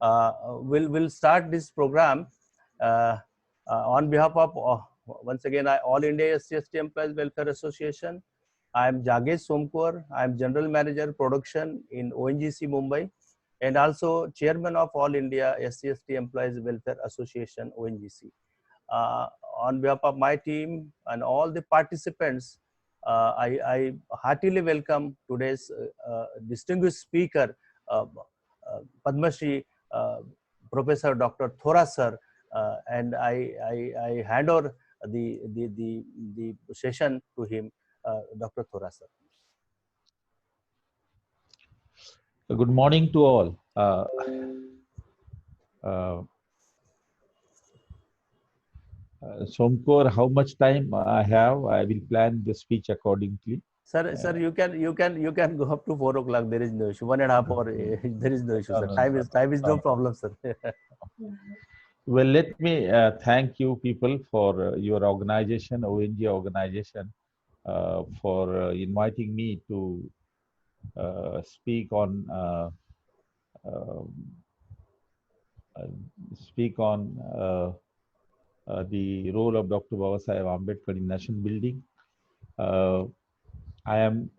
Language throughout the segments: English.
We'll start this program on behalf of once again All India SC/ST Employees Welfare Association. I am Jagesh Somkor. I am General Manager Production in ONGC Mumbai and also Chairman of All India SC/ST Employees Welfare Association ONGC. On behalf of my team and all the participants, I heartily welcome today's distinguished speaker, Padma Shri Professor Dr. Thora sir, and I hand over the session to him, Dr. Thora sir. Good morning to all. Somkor, how much time I have? I will plan the speech accordingly. Sir, you can go up to 4 o'clock. There is no issue. 1.5 hour. There is no issue, sir. Time is no problem, sir. Well, let me thank you people for your organization, ONG organization, for inviting me to speak on the role of Dr. Babasaheb Ambedkar in nation building. I am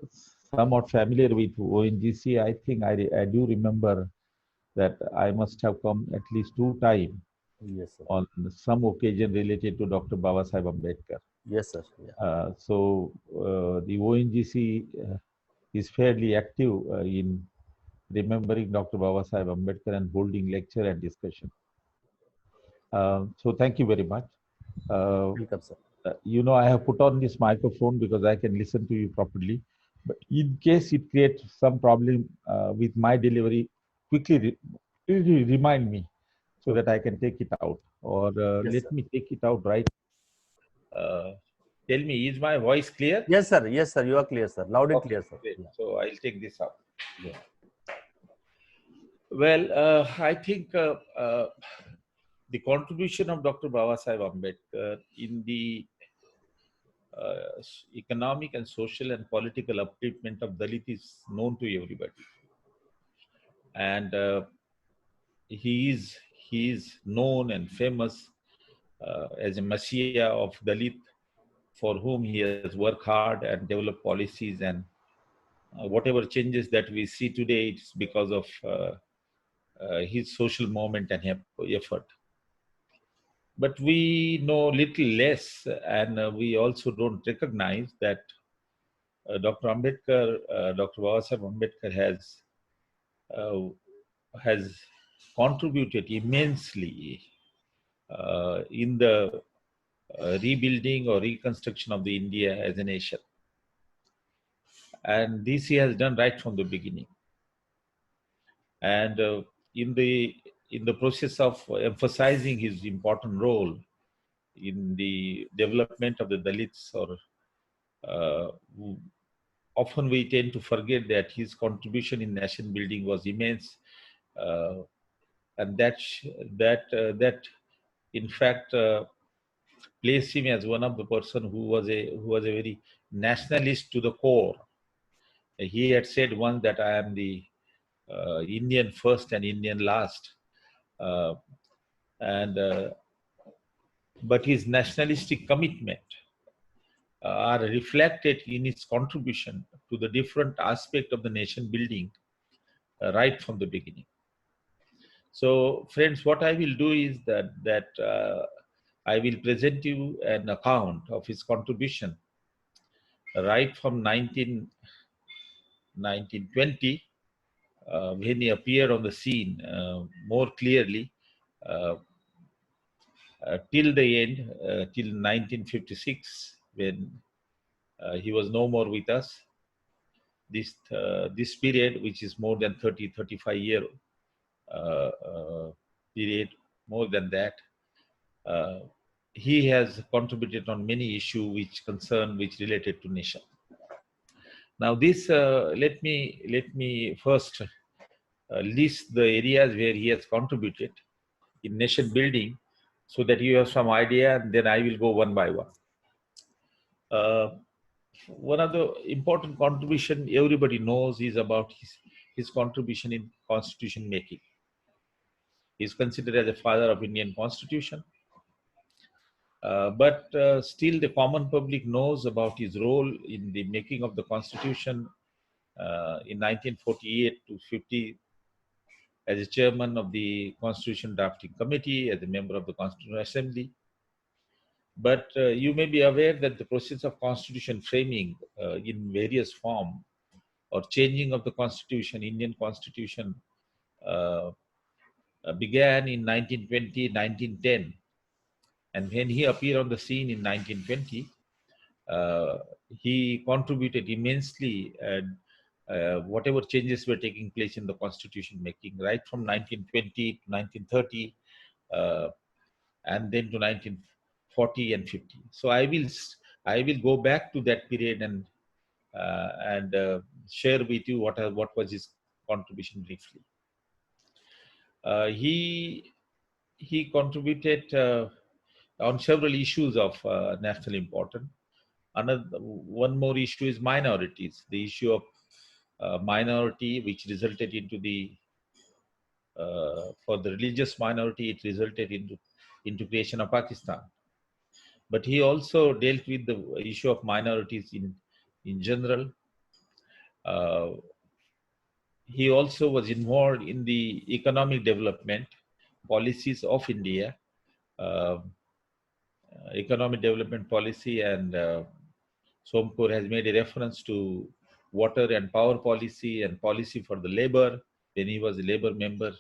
somewhat familiar with ONGC. I think I do remember that I must have come at least 2 times. Yes, sir. On some occasion related to Dr. Babasaheb Ambedkar. Yes, sir. Yeah. So the ONGC is fairly active in remembering Dr. Babasaheb Ambedkar and holding lecture and discussion. So thank you very much. Welcome, sir. You know, I have put on this microphone because I can listen to you properly. But in case it creates some problem with my delivery, quickly remind me so that I can take it out. Or Yes, let sir. me take it out right. Tell me, is my voice clear? Yes, sir. Yes, sir. You are clear, sir. Loud and clear, sir. Great. Yeah. So I'll take this out. Yeah. Well, I think the contribution of Dr. Babasaheb Ambedkar in the economic and social and political upliftment of Dalit is known to everybody. And he is known and famous as a messiah of Dalit, for whom he has worked hard and developed policies, and whatever changes that we see today, it's because of his social movement and effort. But we know little less, and we also don't recognize that Dr. Ambedkar, Dr. Babasaheb Ambedkar has contributed immensely in the rebuilding or reconstruction of the India as a nation. And this he has done right from the beginning. And in the process of emphasizing his important role in the development of the Dalits, or often we tend to forget that his contribution in nation building was immense, and that in fact placed him as one of the person who was a very nationalist to the core. He had said once that I am the Indian first and Indian last, but his nationalistic commitment are reflected in his contribution to the different aspect of the nation building right from the beginning. So, friends, what I will do is that I will present you an account of his contribution right from 1920, when he appeared on the scene more clearly, till the end, till 1956, when he was no more with us. This period, which is more than 35 year period, more than that, he has contributed on many issues which related to nation. Now, this let me first list the areas where he has contributed in nation building, so that you have some idea, and then I will go one by one. One of the important contribution everybody knows is about his contribution in constitution making. He is considered as a father of Indian Constitution. But still the common public knows about his role in the making of the Constitution in 1948 to 50 as a chairman of the Constitution Drafting Committee, as a member of the Constitutional Assembly. But you may be aware that the process of constitution framing in various form or changing of the Constitution, Indian Constitution, began in 1920, 1910. And when he appeared on the scene in 1920, he contributed immensely whatever changes were taking place in the constitution making, right from 1920 to 1930, and then to 1940 and 50. So I will go back to that period and share with you what was his contribution briefly. He contributed on several issues of national importance. One more issue is minorities. The issue of minority, which resulted into the for the religious minority, it resulted into creation of Pakistan. But he also dealt with the issue of minorities in general. He also was involved in the economic development policies of India, economic development policy, and Somkur has made a reference to water and power policy and policy for the labor when he was a labor member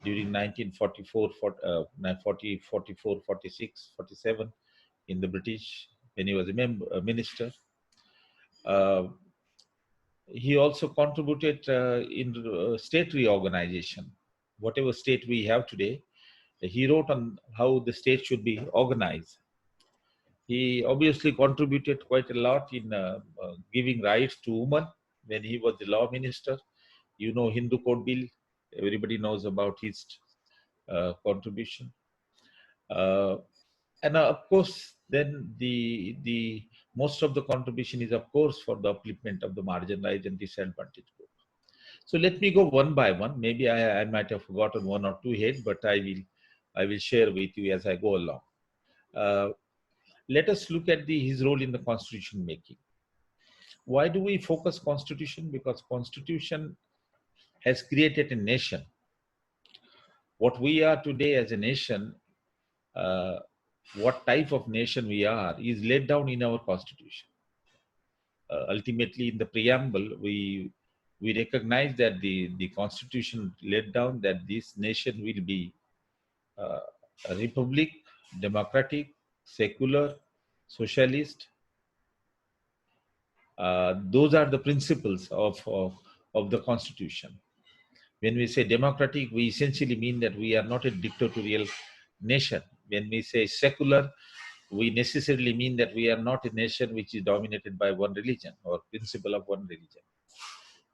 during 1944, 40, 44, 46, 47 in the British when he was a minister. He also contributed in state reorganization. Whatever state we have today, he wrote on how the state should be organized. He obviously contributed quite a lot in giving rights to women when he was the law minister. You know, Hindu Code Bill, everybody knows about his contribution. And of course, then the most of the contribution is, of course, for the upliftment of the marginalized and disadvantaged group. So let me go one by one. Maybe I might have forgotten one or two here, but I will share with you as I go along. Let us look at his role in the constitution making. Why do we focus constitution? Because constitution has created a nation. What we are today as a nation, what type of nation we are, is laid down in our constitution. Ultimately, in the preamble, we recognize that the constitution laid down that this nation will be a republic, democratic, secular, socialist. Those are the principles of the constitution. When we say democratic, we essentially mean that we are not a dictatorial nation. When we say secular, we necessarily mean that we are not a nation which is dominated by one religion or principle of one religion.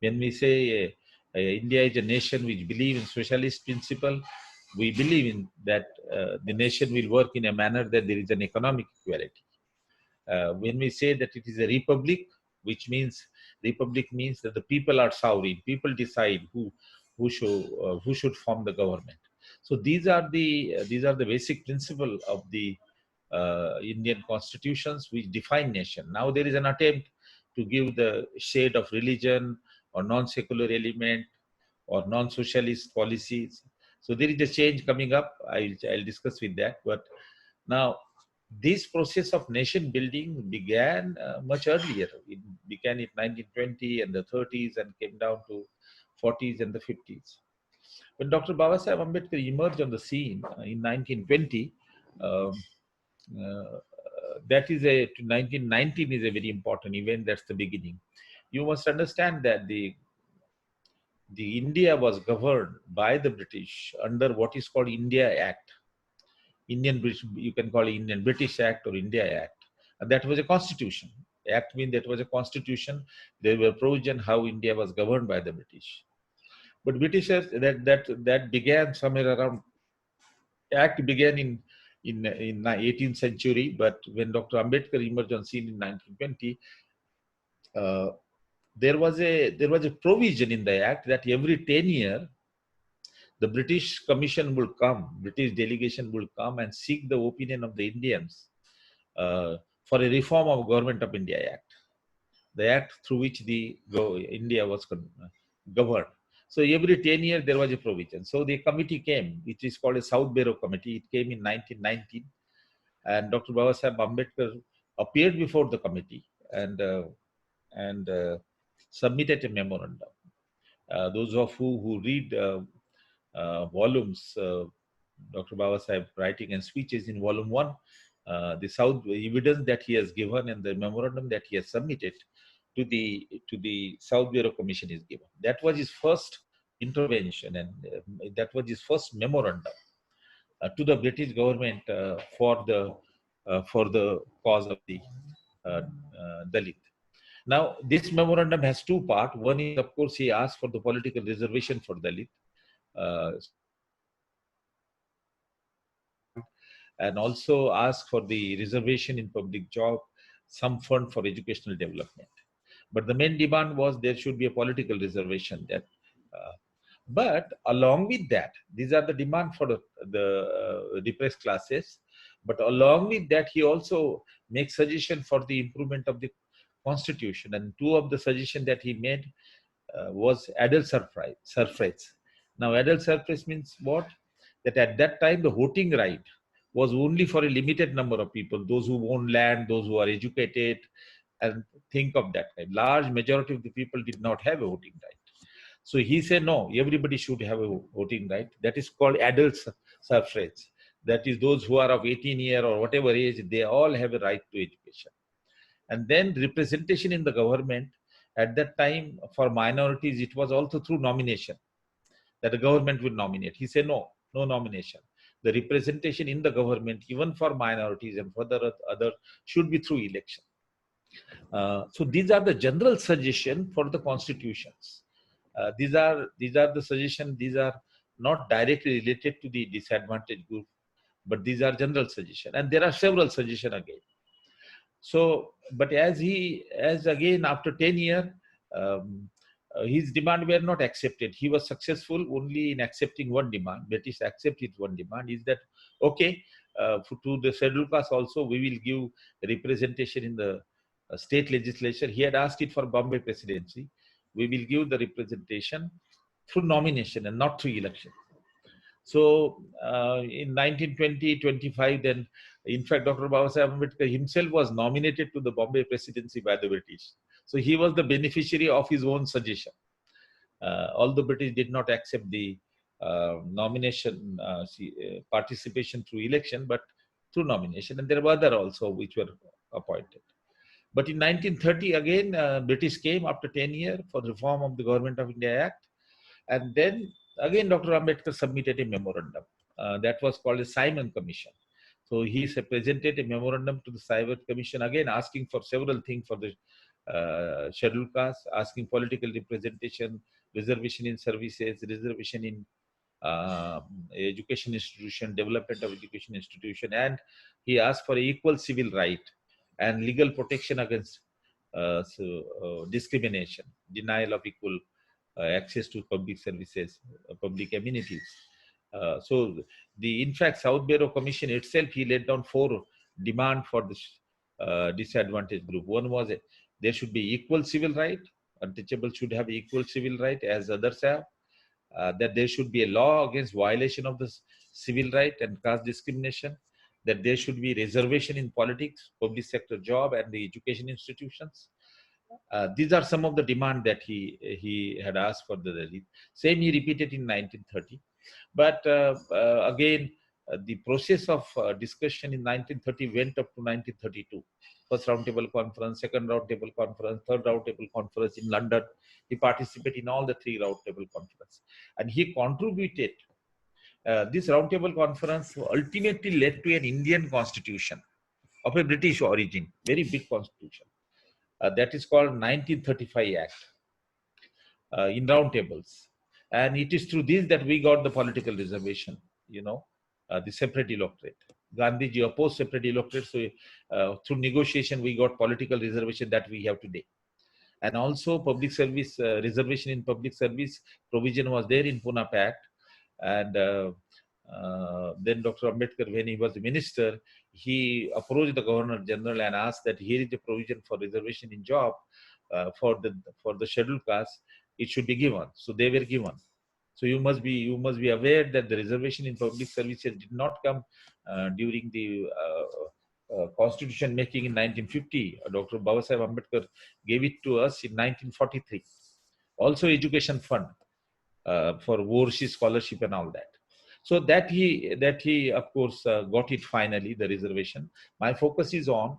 When we say India is a nation which believes in socialist principle, we believe in that the nation will work in a manner that there is an economic equality. When we say that it is a republic, which means republic means that the people are sovereign, people decide who should form the government. So these are the basic principle of the Indian constitutions which define nation. Now there is an attempt to give the shade of religion or non-secular element or non-socialist policies. So there is a change coming up. I'll discuss with that. But now this process of nation building began much earlier. It began in 1920 and the 30s and came down to 40s and the 50s. When Dr. Babasaheb Ambedkar emerged on the scene in 1920, that is 1919 is a very important event. That's the beginning. You must understand that the India was governed by the British under what is called India Act. You can call it Indian British Act or India Act. And that was a constitution. Act means that was a constitution. There were provisions how India was governed by the British. But Britishers, that began somewhere around, Act began in 18th century, but when Dr. Ambedkar emerged on scene in 1920, there was a provision in the Act that every 10 years, the British Commission will come, British delegation will come and seek the opinion of the Indians for a reform of Government of India Act, the act through which the India was governed. So every 10 years there was a provision. So the committee came, which is called a South Bureau Committee. It came in 1919, and Dr. Babasaheb Ambedkar appeared before the committee and submitted a memorandum. Those of you who read volumes, Dr. Babasaheb writing and speeches in volume 1, the South evidence that he has given and the memorandum that he has submitted to the South Bureau Commission is given. That was his first intervention, and that was his first memorandum to the British government for the cause of the Dalit. Now, this memorandum has two parts. One is, of course, he asked for the political reservation for Dalit, and also asked for the reservation in public job, some fund for educational development. But the main demand was there should be a political reservation. But along with that, these are the demand for the depressed classes. But along with that, he also makes suggestion for the improvement of the constitution. And two of the suggestions that he made was adult suffrage. Now, adult suffrage means what? That at that time, the voting right was only for a limited number of people, those who own land, those who are educated, and think of that time. Large majority of the people did not have a voting right. So he said, no, everybody should have a voting right. That is called adult suffrage. That is those who are of 18 years or whatever age, they all have a right to education. And then representation in the government, at that time for minorities, it was also through nomination, that the government will nominate. He said, no nomination. The representation in the government, even for minorities and for the other, should be through election. So these are the general suggestions for the constitutions. These are the suggestions. These are not directly related to the disadvantaged group, but these are general suggestions. And there are several suggestions again. So, but as again after 10 years, his demand were not accepted. He was successful only in accepting one demand. British accepted one demand, is that, okay, to the scheduled caste also, we will give representation in the state legislature. He had asked it for Bombay presidency. We will give the representation through nomination and not through election. So in 1920-25, then, in fact, Dr. Babasaheb Ambedkar himself was nominated to the Bombay presidency by the British. So he was the beneficiary of his own suggestion. Although British did not accept the nomination, participation through election, but through nomination. And there were other also which were appointed. But in 1930, again, British came after 10 years for reform of the Government of India Act. And then again, Dr. Ambedkar submitted a memorandum that was called a Simon Commission. So he presented a memorandum to the Simon Commission, again asking for several things for the scheduled caste, asking political representation, reservation in services, reservation in education institution, development of education institution, and he asked for equal civil right and legal protection against discrimination, denial of equal access to public services, public amenities. So in fact, South Bureau Commission itself, he laid down 4 demands for this disadvantaged group. One was there should be equal civil right. Untouchable should have equal civil right as others have. That there should be a law against violation of the civil right and caste discrimination. That there should be reservation in politics, public sector job, and the education institutions. These are some of the demands that he had asked for the Dalit. Same he repeated in 1930. But again, the process of discussion in 1930 went up to 1932. First roundtable conference, second roundtable conference, third roundtable conference in London. He participated in all the 3 roundtable conferences. And he contributed. This roundtable conference ultimately led to an Indian constitution of a British origin, very big constitution. That is called 1935 Act in roundtables. And it is through this that we got the political reservation, the separate electorate. Gandhiji opposed separate electorate, so through negotiation we got political reservation that we have today. And also public service, reservation in public service provision was there in Pune Pact. And then Dr. Ambedkar, when he was the minister, he approached the Governor General and asked that here is a provision for reservation in job for the scheduled caste. It should be given. So they were given. So you must be aware that the reservation in public services did not come during the constitution making in 1950. Dr. Babasaheb Ambedkar gave it to us in 1943. Also education fund for overseas scholarship and all that. So that he of course got it finally, the reservation. My focus is on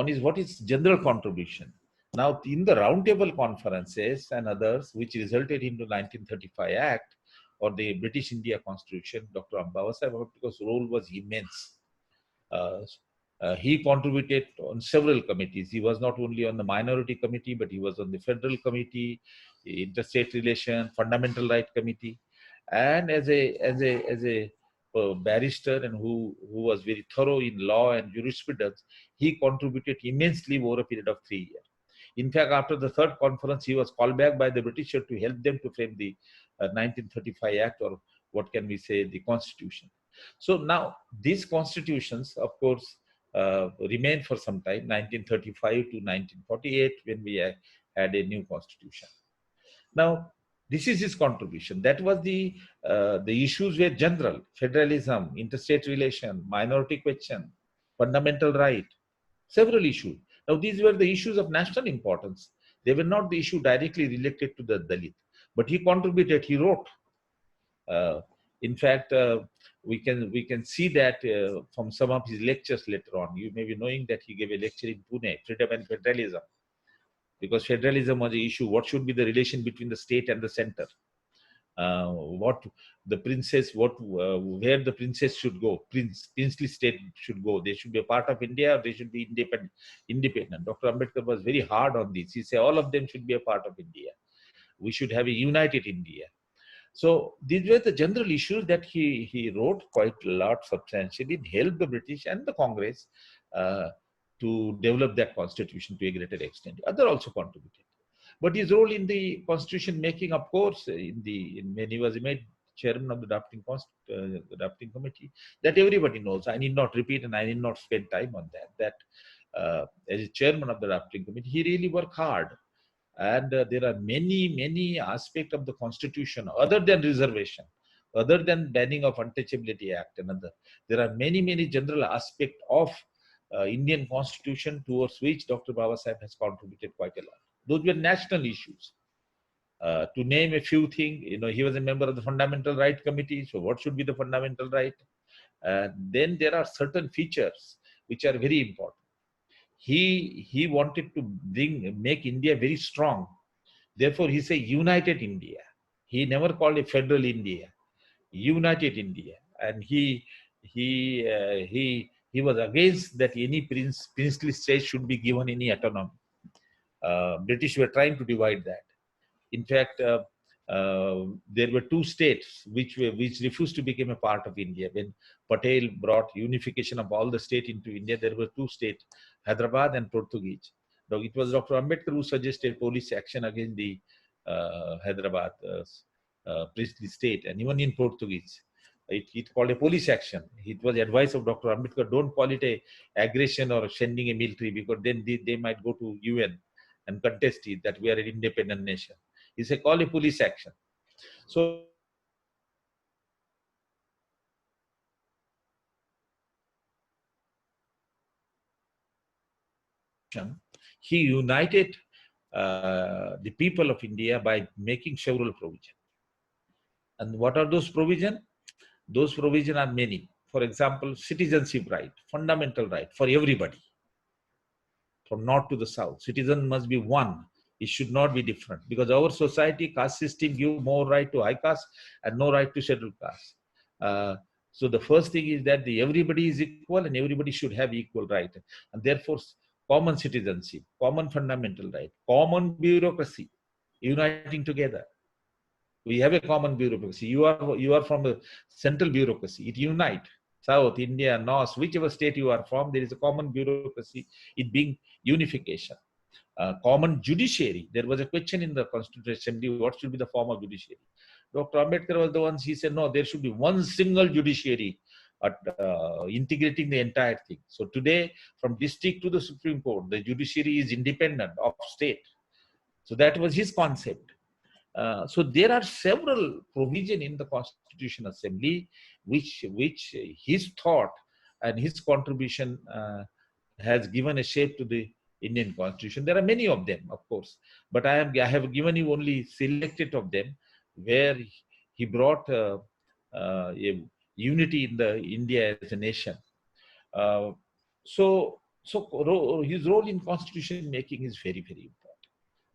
is what is general contribution. Now, in the roundtable conferences and others, which resulted into 1935 Act or the British India Constitution, Dr. Babasaheb Ambedkar's role was immense. He contributed on several committees. He was not only on the minority committee, but he was on the federal committee, interstate relation, fundamental right committee, and as a barrister and who was very thorough in law and jurisprudence, he contributed immensely over a period of 3 years. In fact, after the third conference, he was called back by the British to help them to frame the 1935 Act, or what can we say, the Constitution. So now these constitutions, of course, remained for some time, 1935 to 1948, when we had a new constitution. Now, this is his contribution. That was the issues were general: federalism, interstate relation, minority question, fundamental right, several issues. Now, these were the issues of national importance. They were not the issue directly related to the Dalit, but he contributed. He wrote. In fact, we can see that from some of his lectures later on. You may be knowing that he gave a lecture in Pune, Freedom and Federalism, because federalism was the issue. What should be the relation between the state and the center? What the princess, where the princess should go, princely state should go. They should be a part of India, or they should be independent. Dr. Ambedkar was very hard on this. He said all of them should be a part of India. We should have a united India. So these were the general issues that he wrote quite a lot substantially. It helped the British and the Congress to develop that constitution to a greater extent. Other also contributed. But his role in the constitution making, of course, when he was made chairman of the drafting committee, that everybody knows. I need not repeat, and I need not spend time on that. That as a chairman of the drafting committee, he really worked hard. And there are many aspects of the constitution other than reservation, other than banning of Untouchability Act and other. There are many general aspects of Indian constitution towards which Dr. Babasaheb has contributed quite a lot. Those were national issues. To name a few things, he was a member of the Fundamental Right Committee. So what should be the fundamental right? Then there are certain features which are very important. He wanted to make India very strong. Therefore, he said united India. He never called it federal India, united India. And he was against that any princely state should be given any autonomy. British were trying to divide that. In fact, there were two states which refused to become a part of India. When Patel brought unification of all the states into India, there were two states, Hyderabad and Portuguese. Now, it was Dr. Ambedkar who suggested police action against the Hyderabad princely state, and even in Portuguese. It called a police action. It was advice of Dr. Ambedkar, don't call it a aggression or sending a military, because then they might go to UN and contest it that we are an independent nation. He said, call a police action. So he united the people of India by making several provisions. And what are those provisions? Those provisions are many. For example, citizenship right, fundamental right for everybody. From north to the south, citizen must be one. It should not be different, because our society caste system give more right to high caste and no right to scheduled caste. So the first thing is that everybody is equal and everybody should have equal right, and therefore common citizenship, common fundamental right, common bureaucracy, uniting together. We have a common bureaucracy. You are from the central bureaucracy. It unite. South, India, North, whichever state you are from, there is a common bureaucracy. It being unification. Common judiciary. There was a question in the Constitutional Assembly, what should be the form of judiciary? Dr. Ambedkar was the one, he said, no, there should be one single judiciary integrating the entire thing. So today, from district to the Supreme Court, the judiciary is independent of state. So that was his concept. So there are several provisions in the Constitution Assembly which his thought and his contribution has given a shape to the Indian Constitution. There are many of them, of course, but I have given you only selected of them where he brought a unity in the India as a nation. So his role in constitution making is very, very important.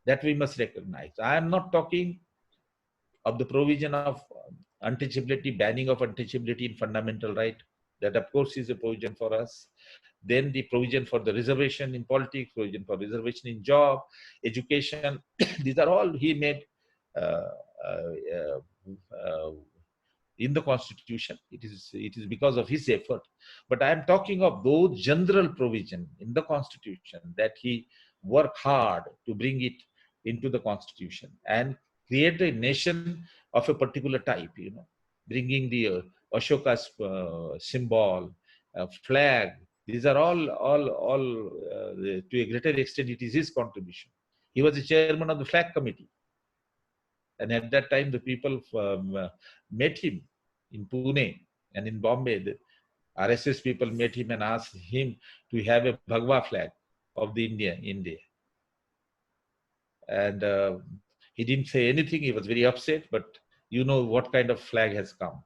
That we must recognize. I am not talking of the provision of untouchability, banning of untouchability in fundamental right. That of course is a provision for us. Then the provision for the reservation in politics, provision for reservation in job, education. These are all he made uh, uh, uh, in the Constitution. It is because of his effort. But I am talking of those general provision in the Constitution that he worked hard to bring it into the Constitution and create a nation of a particular type, bringing the Ashoka's symbol, flag. These are all to a greater extent, it is his contribution. He was the chairman of the flag committee. And at that time, the people met him in Pune and in Bombay. The RSS people met him and asked him to have a Bhagwa flag of the India. And he didn't say anything. He was very upset, but you know what kind of flag has come.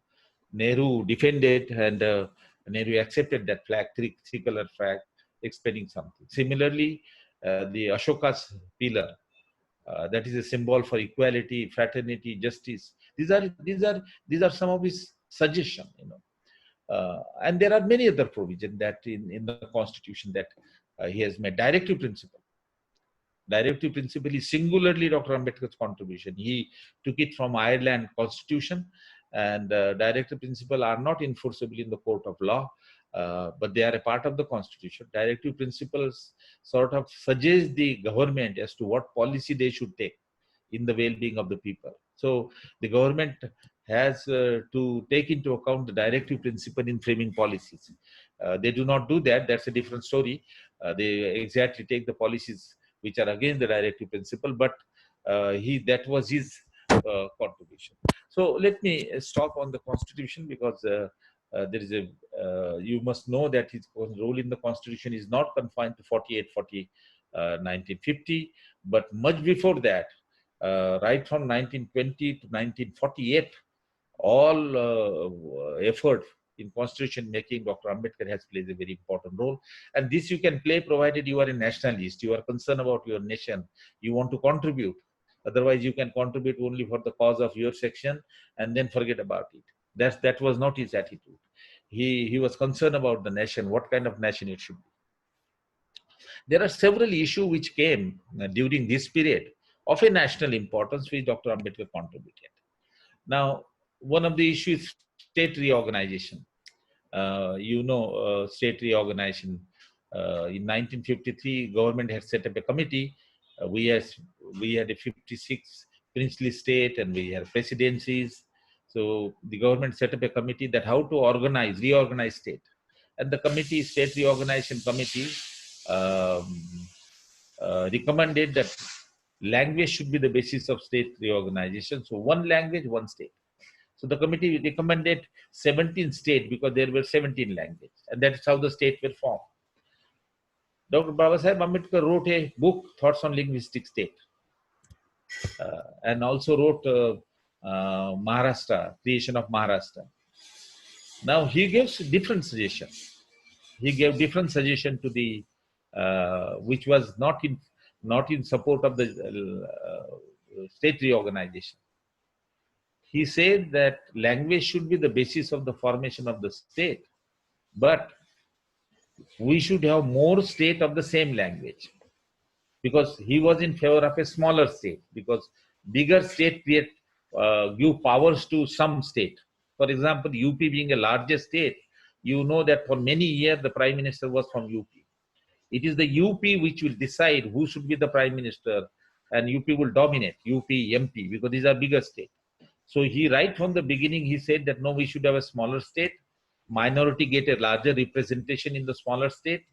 Nehru defended and Nehru accepted that flag, three-color flag, expecting something. Similarly, the Ashoka's pillar, that is a symbol for equality, fraternity, justice. These are some of his suggestions, and there are many other provisions that in the Constitution that he has made. Directive principle. Directive principle is singularly Dr. Ambedkar's contribution. He took it from Ireland Constitution, and directive principle are not enforceable in the court of law, but they are a part of the Constitution. Directive principles sort of suggest the government as to what policy they should take in the well-being of the people. So the government has to take into account the directive principle in framing policies. They do not do that. That's a different story. They exactly take the policies which are against the directive principle, but that was his contribution. So let me stop on the Constitution because there is you must know that his role in the Constitution is not confined to 1950, but much before that, right from 1920 to 1948, all effort in constitution making, Dr. Ambedkar has played a very important role. And this you can play provided you are a nationalist, you are concerned about your nation, you want to contribute. Otherwise, you can contribute only for the cause of your section and then forget about it. That was not his attitude. He was concerned about the nation, what kind of nation it should be. There are several issues which came during this period of a national importance which Dr. Ambedkar contributed. Now, one of the issues is state reorganization. State reorganization. In 1953, government had set up a committee. We had a 56 princely state and we had presidencies. So the government set up a committee that how to reorganize state. And the committee, state reorganization committee, recommended that language should be the basis of state reorganization. So one language, one state. So the committee recommended 17 states because there were 17 languages, and that's how the states were formed. Dr. Babasaheb Ambedkar wrote a book, Thoughts on Linguistic State, and also wrote Maharashtra, creation of Maharashtra. Now he gives different suggestions. He gave different suggestion to the which was not in support of the state reorganization. He said that language should be the basis of the formation of the state, but we should have more state of the same language, because he was in favor of a smaller state, because bigger state give powers to some state. For example, UP being a larger state, you know that for many years the prime minister was from UP. It is the UP which will decide who should be the prime minister, and UP will dominate, UP, MP, because these are bigger states. So he, right from the beginning, he said that no, we should have a smaller state. Minority get a larger representation in the smaller state,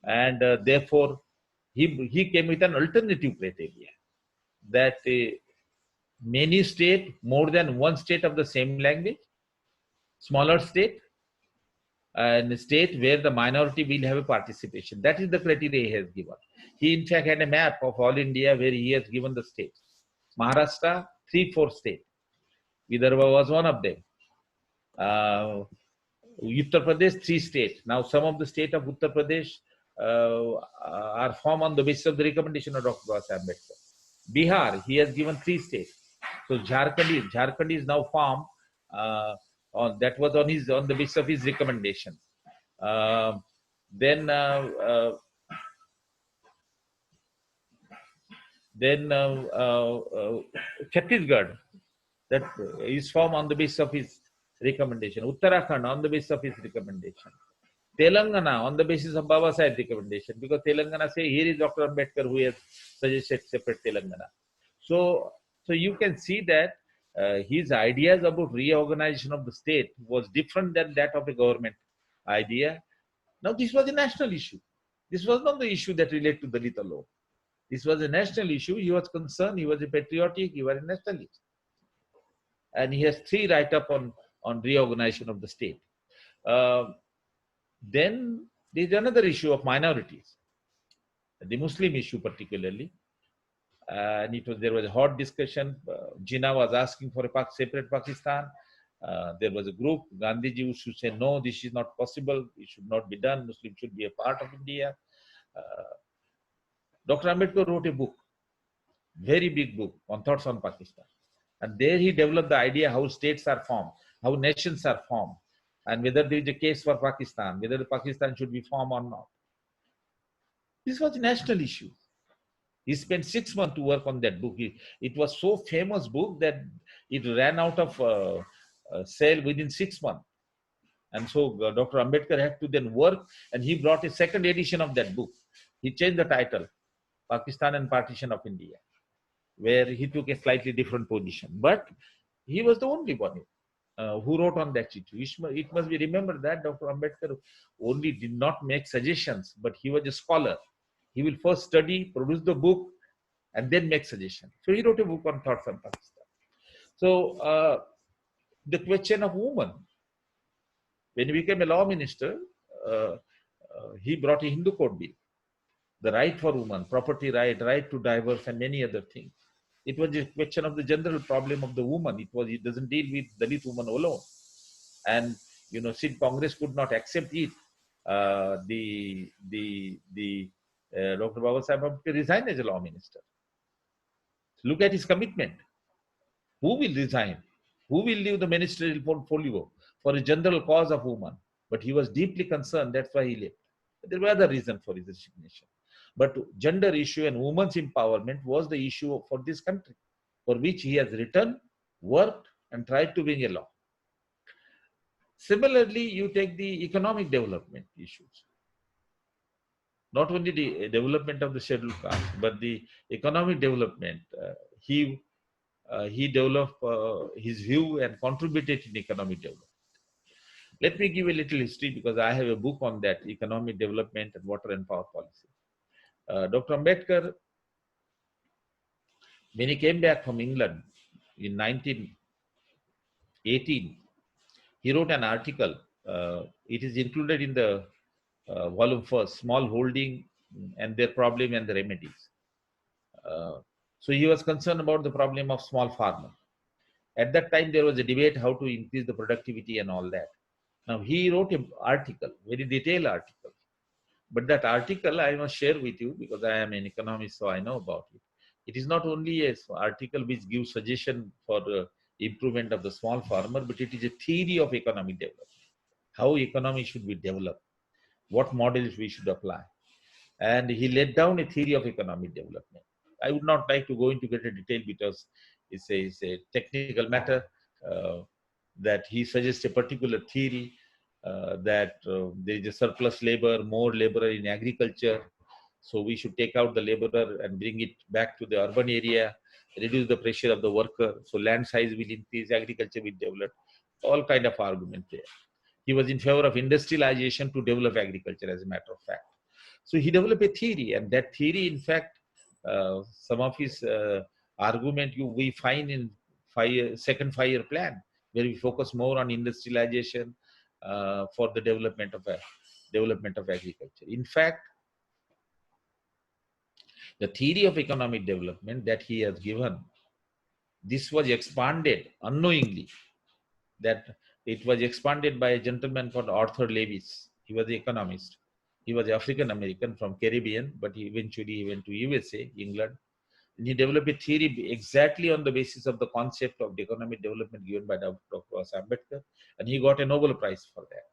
and therefore he came with an alternative criteria that many state, more than one state of the same language, smaller state, and a state where the minority will have a participation. That is the criteria he has given. He in fact had a map of all India where he has given the states. Maharashtra, 3-4 states. Vidarbha was one of them. Uttar Pradesh, 3 states. Now some of the state of Uttar Pradesh are formed on the basis of the recommendation of Dr. Babasaheb Ambedkar. Bihar, he has given 3 states. So Jharkhand is now formed that was on the basis of his recommendation. Then Chhattisgarh, that is formed on the basis of his recommendation. Uttarakhand on the basis of his recommendation. Telangana on the basis of Babasaheb's recommendation, because Telangana say here is Dr. Ambedkar who has suggested separate Telangana. So you can see that his ideas about reorganization of the state was different than that of a government idea. Now this was a national issue. This was not the issue that related to Dalit alone. This was a national issue. He was concerned. He was a patriotic. He was a nationalist. And he has 3 write-up on reorganization of the state. Then there is another issue of minorities, the Muslim issue particularly. And there was a hot discussion. Jinnah was asking for a separate Pakistan. There was a group, Gandhiji used to say, no, this is not possible. It should not be done. Muslims should be a part of India. Dr. Ambedkar wrote a book, very big book, on thoughts on Pakistan. And there he developed the idea how states are formed, how nations are formed, and whether there is a case for Pakistan, whether the Pakistan should be formed or not. This was a national issue. He spent 6 months to work on that book. It was so famous book that it ran out of sale within 6 months. And so Dr. Ambedkar had to then work, and he brought a second edition of that book. He changed the title, Pakistan and Partition of India, where he took a slightly different position. But he was the only one who wrote on that issue. It must be remembered that Dr. Ambedkar only did not make suggestions, but he was a scholar. He will first study, produce the book, and then make suggestions. So he wrote a book on thoughts on Pakistan. So the question of women. When he became a law minister, he brought a Hindu Code Bill. The right for women, property right, right to divorce, and many other things. It was a question of the general problem of the woman. It doesn't deal with Dalit women alone. And since Congress could not accept it, Dr. Babasaheb Ambedkar resigned as a law minister. Look at his commitment. Who will resign? Who will leave the ministerial portfolio for a general cause of women? But he was deeply concerned. That's why he left. There were other reasons for his resignation. But gender issue and women's empowerment was the issue for this country, for which he has written, worked, and tried to bring a law. Similarly, you take the economic development issues. Not only the development of the scheduled caste, but the economic development. He developed his view and contributed in economic development. Let me give a little history, because I have a book on that, economic development and water and power policy. Dr. Ambedkar, when he came back from England in 1918, he wrote an article. It is included in the volume 1, Small Holding and Their Problem and the Remedies. So he was concerned about the problem of small farmer. At that time, there was a debate how to increase the productivity and all that. Now, he wrote an article, very detailed article. But that article I must share with you, because I am an economist, so I know about it. It is not only an article which gives suggestion for the improvement of the small farmer, but it is a theory of economic development. How economy should be developed, what models we should apply. And he laid down a theory of economic development. I would not like to go into greater detail because it's a technical matter, that he suggests a particular theory, that there is a surplus labor, more labor in agriculture. So we should take out the laborer and bring it back to the urban area. reduce the pressure of the worker, so land size will increase, agriculture will develop, all kind of argument there. He was in favor of industrialization to develop agriculture, as a matter of fact. So he developed a theory, and that theory, in fact, some of his argument we find in second 5-year plan, where we focus more on industrialization for the development of agriculture. In fact, the theory of economic development that he has given, this was expanded unknowingly. That it was expanded by a gentleman called Arthur Lewis. He was an economist. He was African American from Caribbean, but he eventually went to USA, England. And he developed a theory exactly on the basis of the concept of economic development given by Dr. Ambedkar, and he got a Nobel Prize for that.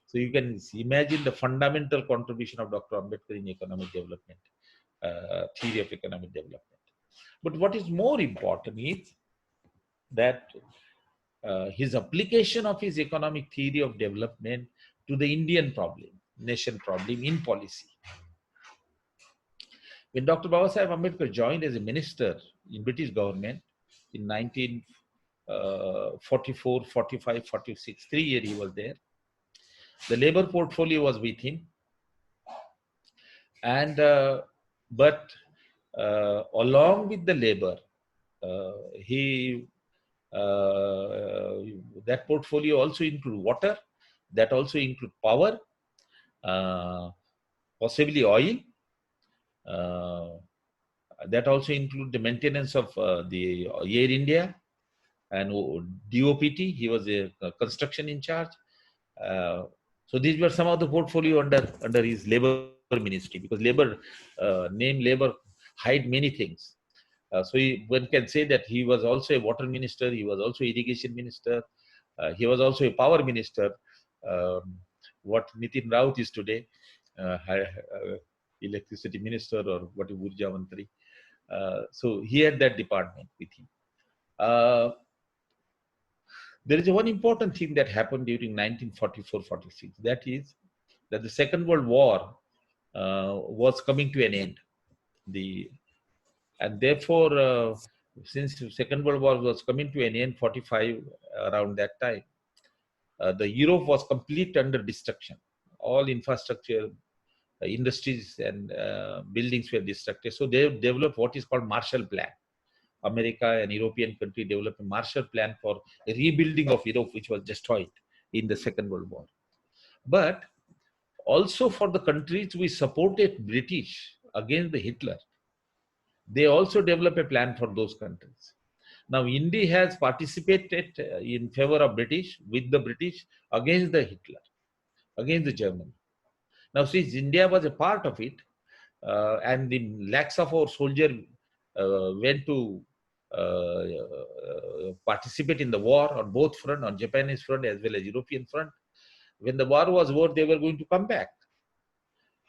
So you can imagine the fundamental contribution of Dr. Ambedkar in economic development, theory of economic development. But what is more important is that his application of his economic theory of development to the Indian problem, nation problem in policy. When Dr. Babasaheb Ambedkar joined as a minister in British government in 1944, 45, 46, 3 years he was there. The labor portfolio was with him. And, but along with the labor, that portfolio also include water, that also include power, possibly oil, that also include the maintenance of the Air India and DOPT. He was a construction in charge. So these were some of the portfolio under his labor ministry, because labor name labor hide many things. So one can say that he was also a water minister, he was also irrigation minister, he was also a power minister, what Nitin Raut is today, electricity minister or what is Urja Mantri. So he had that department with him. There is one important thing that happened during 1944-46. That is that the Second World War was coming to an end. And therefore, since the Second World War was coming to an end, 45 around that time, the Europe was complete under destruction. All infrastructure, industries and buildings were destructed. So they developed what is called Marshall Plan. America and European country developed a Marshall Plan for rebuilding of Europe, which was destroyed in the Second World War. But also for the countries which supported British against the Hitler, they also developed a plan for those countries. Now India has participated in favor of British, with the British, against the Hitler, against the Germany. Now since India was a part of it, and the lakhs of our soldiers went to participate in the war on both front, on Japanese front as well as European front. When the war was over, they were going to come back.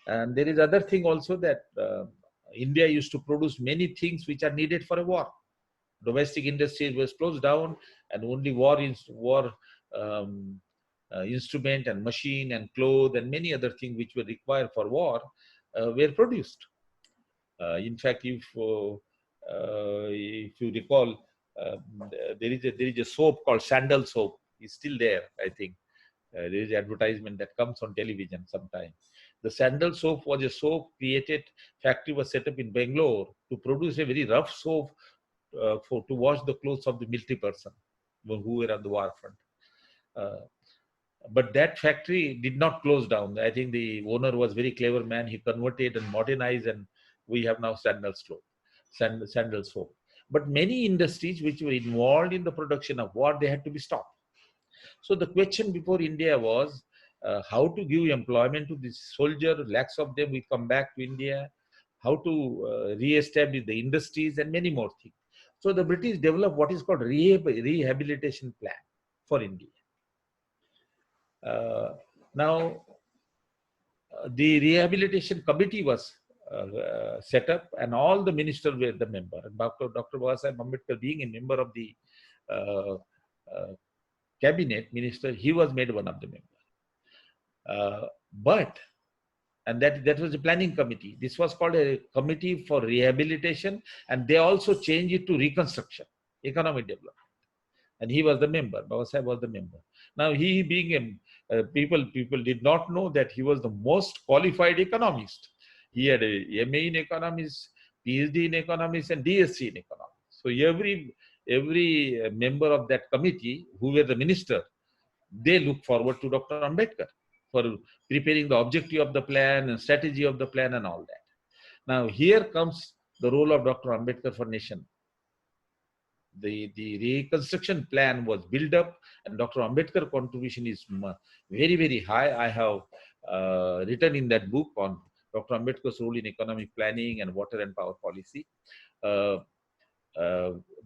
And there is other thing also, that India used to produce many things which are needed for a war. Domestic industry was closed down, and only instrument and machine and clothes and many other things which were required for war were produced. In fact, if you recall, there is a soap called Sandal soap. It's still there, I think. There is an advertisement that comes on television sometimes. The Sandal soap was a soap created, factory was set up in Bangalore to produce a very rough soap to wash the clothes of the military person who were on the war front. But that factory did not close down. I think the owner was a very clever man. He converted and modernized, and we have now Sandal soap. But many industries which were involved in the production of war, they had to be stopped. So the question before India was how to give employment to these soldiers. Lakhs of them will come back to India. How to re-establish the industries and many more things. So the British developed what is called rehabilitation plan for India. Now, the rehabilitation committee was set up, and all the ministers were the member. And Dr. Babasaheb Ambedkar, being a member of the cabinet minister, he was made one of the members. But And that was the planning committee. This was called a committee for rehabilitation, and they also changed it to reconstruction, economic development. And he was the member. Baba Saheb was the member. Now he being people did not know that he was the most qualified economist. He had a MA in economics, PhD in economics, and DSc in economics. So every member of that committee, who were the minister, they look forward to Dr. Ambedkar for preparing the objective of the plan and strategy of the plan and all that. Now here comes the role of Dr. Ambedkar for nation. The reconstruction plan was built up, and Dr. Ambedkar contribution is very, very high. I have written in that book on Dr. Ambedkar's role in economic planning and water and power policy. There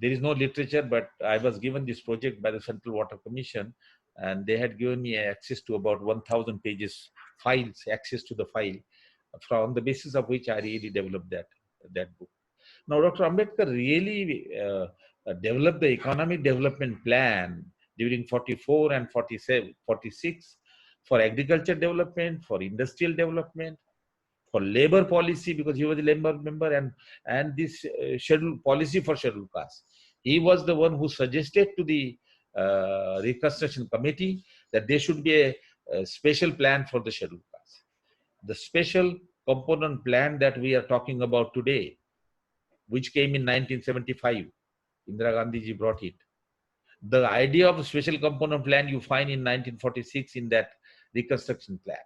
is no literature, but I was given this project by the Central Water Commission, and they had given me access to about 1,000 pages files, access to the file, from the basis of which I really developed that book. Now, Dr. Ambedkar really developed the economic development plan during 44 and 47, 46 for agriculture development, for industrial development, for labor policy, because he was a labor member, and this scheduled policy for scheduled castes. He was the one who suggested to the reconstruction committee that there should be a special plan for the scheduled castes. The special component plan that we are talking about today, which came in 1975, Indira Gandhi ji brought it. The idea of a special component plan you find in 1946 in that reconstruction plan.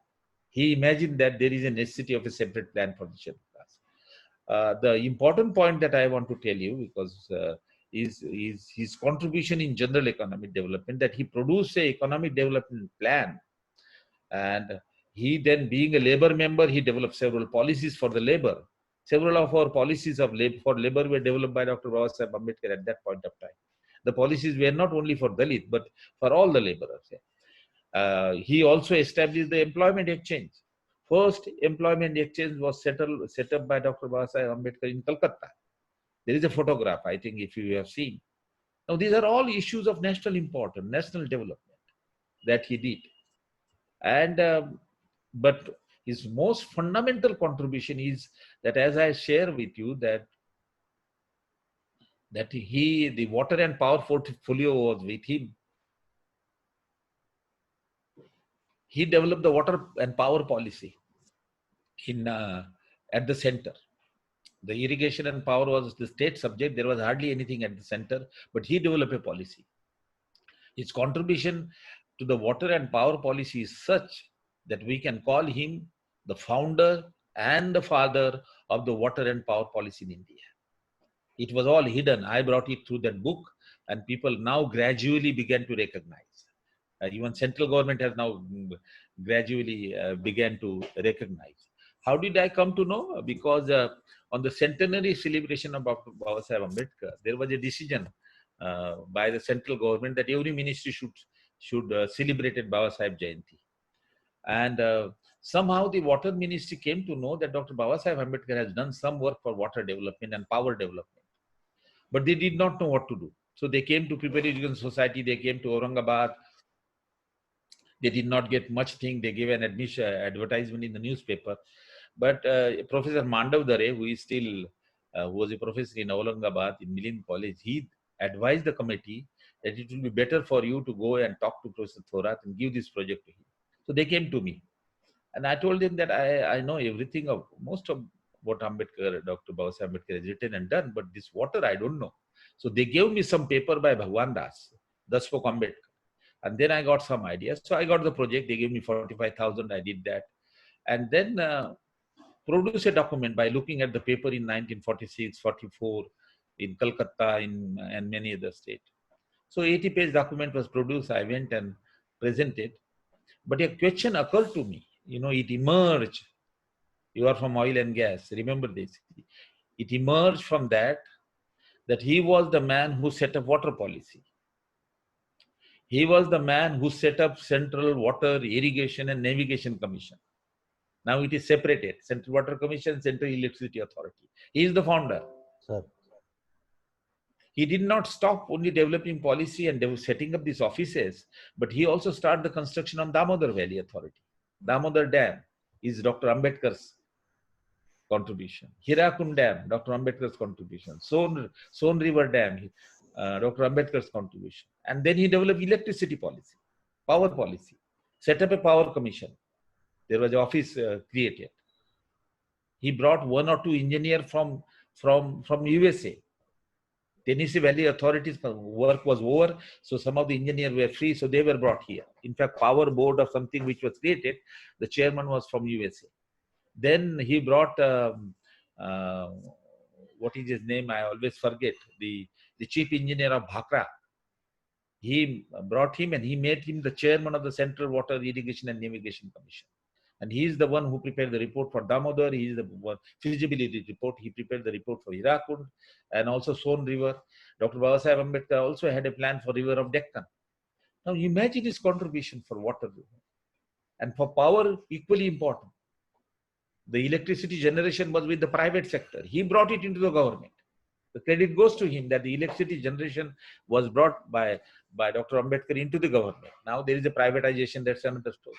He imagined that there is a necessity of a separate plan for the scheduled castes. The important point that I want to tell you, because is his contribution in general economic development, that he produced a economic development plan, and he then, being a labor member, he developed several policies for the labor. Several of our policies of for labor were developed by Dr. Baba Saheb Ambedkar at that point of time. The policies were not only for Dalit, but for all the laborers. He also established the employment exchange. First employment exchange was set up by Dr. Baba Saheb Ambedkar in Calcutta. There is a photograph, I think, if you have seen. Now, these are all issues of national importance, national development that he did. And but his most fundamental contribution is that, as I share with you, that the water and power portfolio was with him. He developed the water and power policy at the center. The irrigation and power was the state subject. There was hardly anything at the center, but he developed a policy. His contribution to the water and power policy is such that we can call him the founder and the father of the water and power policy in India. It was all hidden. I brought it through that book, and people now gradually began to recognize. Even central government has now gradually began to recognize. How did I come to know? Because on the centenary celebration of Dr. Baba Saheb Ambedkar, there was a decision by the central government that every ministry should celebrate Baba Saheb Jayanti. And somehow the water ministry came to know that Dr. Baba Saheb Ambedkar has done some work for water development and power development. But they did not know what to do. So they came to People Education Society, they came to Aurangabad. They did not get much thing. They gave an advertisement in the newspaper. But Professor Mandav Dare, who is still, who was a professor in Aurangabad in Milind College, he advised the committee that it will be better for you to go and talk to Professor Thorat and give this project to him. So they came to me. And I told them that I know everything of most of what Dr. Baba Saheb Ambedkar has written and done, but this water I don't know. So they gave me some paper by Bhagwan Das, Daspok Ambedkar. And then I got some ideas. So I got the project. They gave me 45,000. I did that. And then produced a document by looking at the paper in 1946, 44, in Calcutta, and many other states. So 80-page document was produced. I went and presented. But a question occurred to me. You know, it emerged. You are from oil and gas. Remember this. It emerged from that he was the man who set up water policy. He was the man who set up Central Water, Irrigation and Navigation Commission. Now it is separated. Central Water Commission, Central Electricity Authority. He is the founder. Sir. He did not stop only developing policy and setting up these offices, but he also started the construction of Damodar Valley Authority, Damodar Dam. is Dr. Ambedkar's contribution. Hirakund Dam, Dr. Ambedkar's contribution. Son River Dam, Dr. Ambedkar's contribution. And then he developed electricity policy, power policy, set up a power commission. There was an office created. He brought one or two engineers from USA. Tennessee Valley authorities work was over, so some of the engineers were free, so they were brought here. In fact, power board or something which was created, the chairman was from USA. Then he brought what is his name? I always forget. The chief engineer of Bhakra. He brought him and he made him the chairman of the Central Water Irrigation and Navigation Commission. And he is the one who prepared the report for Damodar. He is the one, feasibility report. He prepared the report for Hirakund and also Son River. Dr. Babasaheb Ambedkar also had a plan for River of Deccan. Now imagine his contribution for water and for power, equally important. The electricity generation was with the private sector. He brought it into the government. The credit goes to him that the electricity generation was brought by Dr. Ambedkar into the government. Now there is a privatization, that's another story.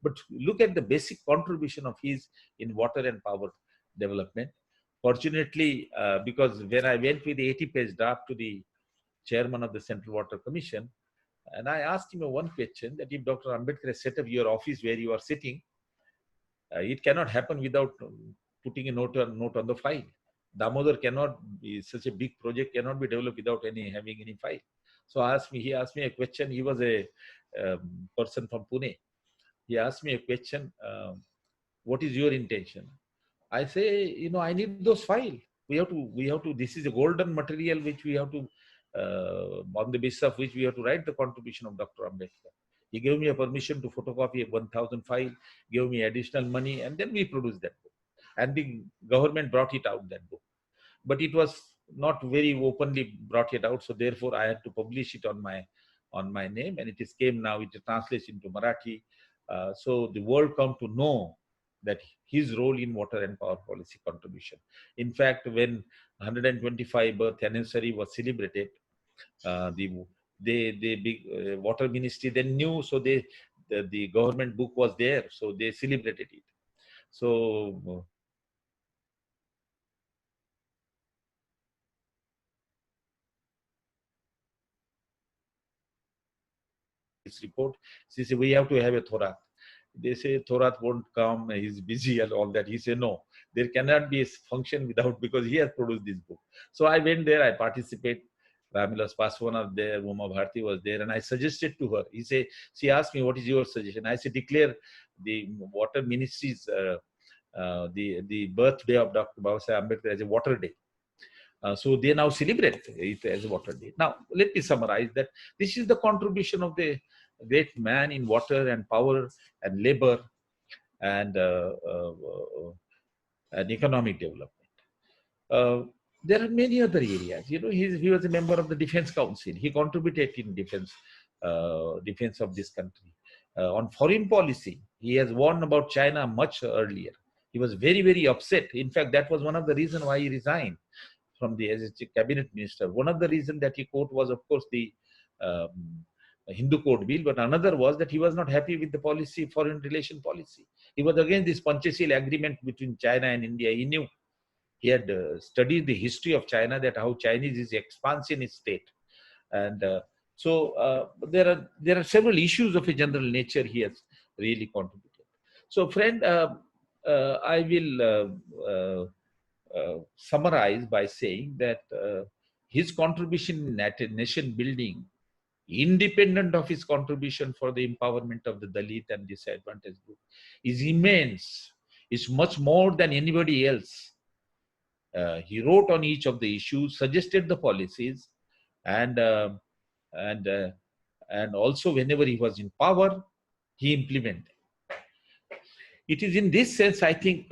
But look at the basic contribution of his in water and power development. Fortunately, because when I went with the 80-page draft to the chairman of the Central Water Commission, and I asked him one question, that if Dr. Ambedkar has set up your office where you are sitting, it cannot happen without putting a note on the file. Damodar cannot be, such a big project cannot be developed without having any file. So he asked me a question. He was a person from Pune. He asked me a question, what is your intention? I say, I need those files. We have to, this is a golden material which we have to, on the basis of which we have to write the contribution of Dr. Ambedkar. He gave me a permission to photocopy 1,000 files, gave me additional money, and then we produced that book. And the government brought it out, that book. But it was not very openly brought it out, so therefore I had to publish it on my name, and it came now, it translates into Marathi. So the world come to know that his role in water and power policy contribution. In fact, when 125 birth anniversary was celebrated, the big water ministry then knew, so the government book was there, so they celebrated it. So this report, she said, we have to have a Thorat. They say Thorat won't come, he's busy and all that. He said, no, there cannot be a function without, because he has produced this book. So I went there, I participated. Ramvilas Paswan was there, Uma Bharti was there, and I suggested to her. She asked me, what is your suggestion? I said, declare the water ministry's the birthday of Dr. Babasaheb Ambedkar as a water day. So they now celebrate it as a water day. Now, let me summarize that this is the contribution of the great man in water and power and labor and economic development. There are many other areas. He was a member of the Defense Council. He contributed in defense of this country. On foreign policy, he has warned about China much earlier. He was very, very upset. In fact, that was one of the reasons why he resigned from the as a cabinet minister. One of the reasons that he quote was, of course, the Hindu Code Bill, but another was that he was not happy with the policy, foreign relation policy. He was against this Panchashil agreement between China and India. He knew, he had studied the history of China, that how Chinese is expansionist state. And so there are several issues of a general nature he has really contributed. So friend, I will summarize by saying that his contribution in nation building, independent of his contribution for the empowerment of the Dalit and disadvantaged group, is immense. It's much more than anybody else. He wrote on each of the issues, suggested the policies, and also whenever he was in power, he implemented. It is in this sense, I think,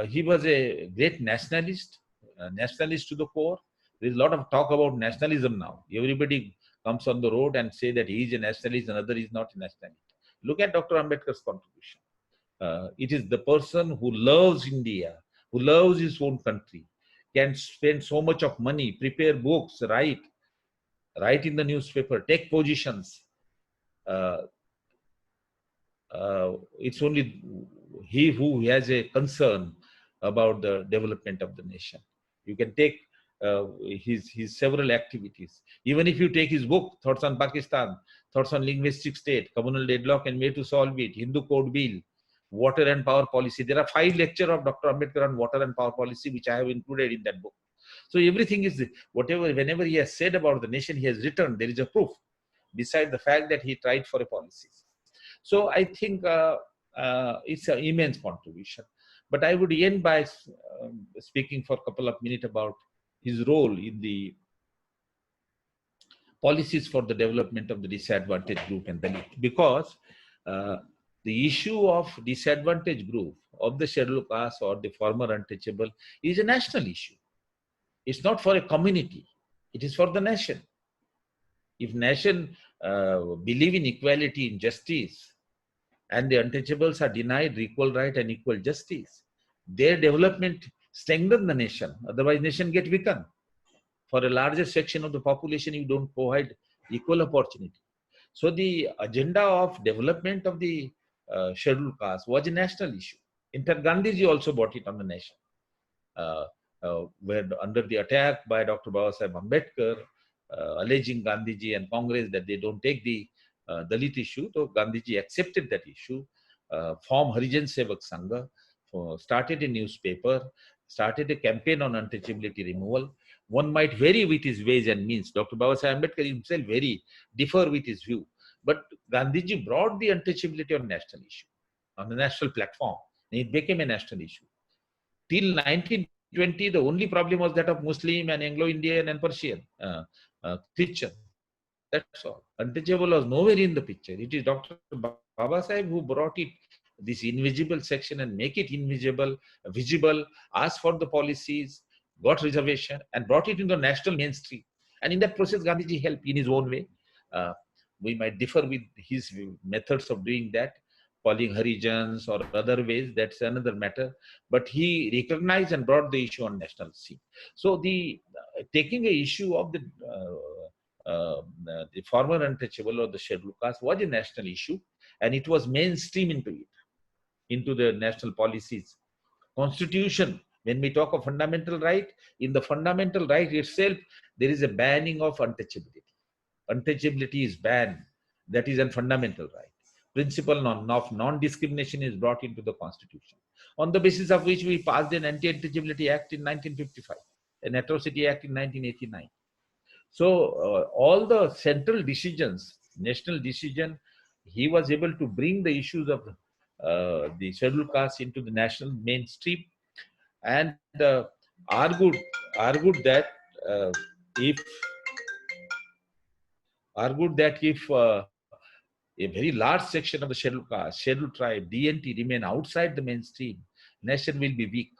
he was a great nationalist, nationalist to the core. There is a lot of talk about nationalism now. Everybody comes on the road and say that he is a nationalist, another is not a nationalist. Look at Dr. Ambedkar's contribution. It is the person who loves India, who loves his own country, can spend so much of money, prepare books, write in the newspaper, take positions. It's only he who has a concern about the development of the nation. You can take his several activities. Even if you take his book, Thoughts on Pakistan, Thoughts on Linguistic State, Communal Deadlock and Way to Solve It, Hindu Code Bill, Water and Power Policy. There are 5 lectures of Dr. Ambedkar on water and power policy, which I have included in that book. So everything is, whenever he has said about the nation, he has written, there is a proof, beside the fact that he tried for a policy. So I think it's an immense contribution. But I would end by speaking for a couple of minutes about his role in the policies for the development of the disadvantaged group and Dalit. Because the issue of disadvantaged group of the scheduled caste or the former untouchable is a national issue. It's not for a community. It is for the nation. If nation believe in equality and justice, and the untouchables are denied equal right and equal justice, their development strengthen the nation. Otherwise, nation get weakened. For a larger section of the population, you don't provide equal opportunity. So the agenda of development of the scheduled caste was a national issue. In fact, Gandhiji also brought it on the nation. Where under the attack by Dr. Babasaheb Ambedkar, alleging Gandhiji and Congress that they don't take the Dalit issue, so Gandhiji accepted that issue, formed Harijan Sevak Sangha, started a newspaper, started a campaign on untouchability removal. One might vary with his ways and means. Dr. Babasaheb Ambedkar himself differ with his view. But Gandhiji brought the untouchability on national issue, on the national platform. And it became a national issue. Till 1920, the only problem was that of Muslim and Anglo-Indian and Persian, Christian. That's all. Untouchable was nowhere in the picture. It is Dr. Babasaheb who brought it, this invisible section, and make it invisible, visible, asked for the policies, got reservation, and brought it into the national mainstream. And in that process, Gandhiji helped in his own way. We might differ with his methods of doing that, calling Harijans or other ways, that's another matter. But he recognized and brought the issue on national scene. So the taking a issue of the former untouchable or the scheduled caste was a national issue, and it was mainstream into it, into the national policies. Constitution, when we talk of fundamental right, in the fundamental right itself, there is a banning of untouchability. Untouchability is banned. That is a fundamental right. Principle of non-discrimination is brought into the Constitution, on the basis of which we passed an Anti-Untouchability Act in 1955, an Atrocity Act in 1989. So all the central decisions, national decision, he was able to bring the issues of the scheduled caste into the national mainstream, and argued that if a very large section of the scheduled caste, scheduled tribe, DNT remain outside the mainstream, nation will be weak.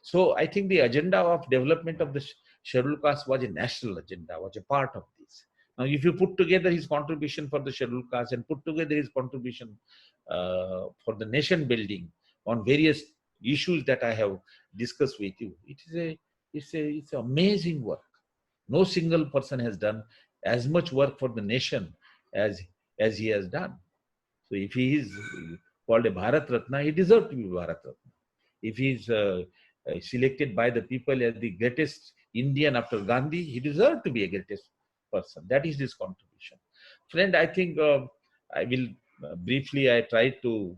So I think the agenda of development of the scheduled caste was a national agenda, was a part of this. Now, if you put together his contribution for the scheduled caste and put together his contribution for the nation building on various issues that I have discussed with you, it's amazing work. No single person has done as much work for the nation as he has done. So if he is called a Bharat Ratna, he deserves to be Bharat Ratna. If he is selected by the people as the greatest Indian after Gandhi, he deserves to be a greatest person. That is his contribution. Friend, I think I will briefly, I tried to,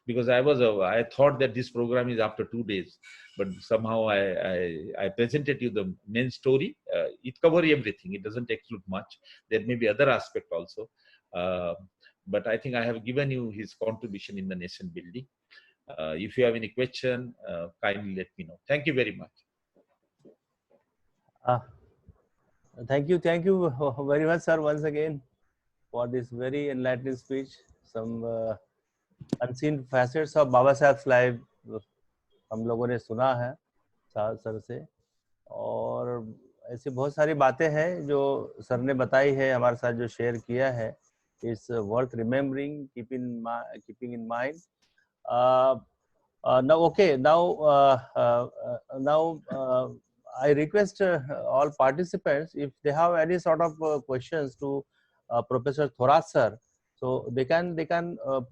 because I thought that this program is after 2 days, but somehow I presented you the main story. It covers everything. It doesn't exclude much. There may be other aspect also. But I think I have given you his contribution in the nation building. If you have any question, kindly let me know. Thank you very much. Thank you very much, sir, once again for this very enlightening speech. Some unseen facets of Baba Saheb's life हम लोगों ने सुना है sir से, और ऐसी बहुत सारी बातें हैं जो सर ने बताई है, हमारे साथ जो शेयर किया है. It's worth remembering, keeping in mind. Now I request all participants, if they have any sort of questions to Professor Thorat sir, So they can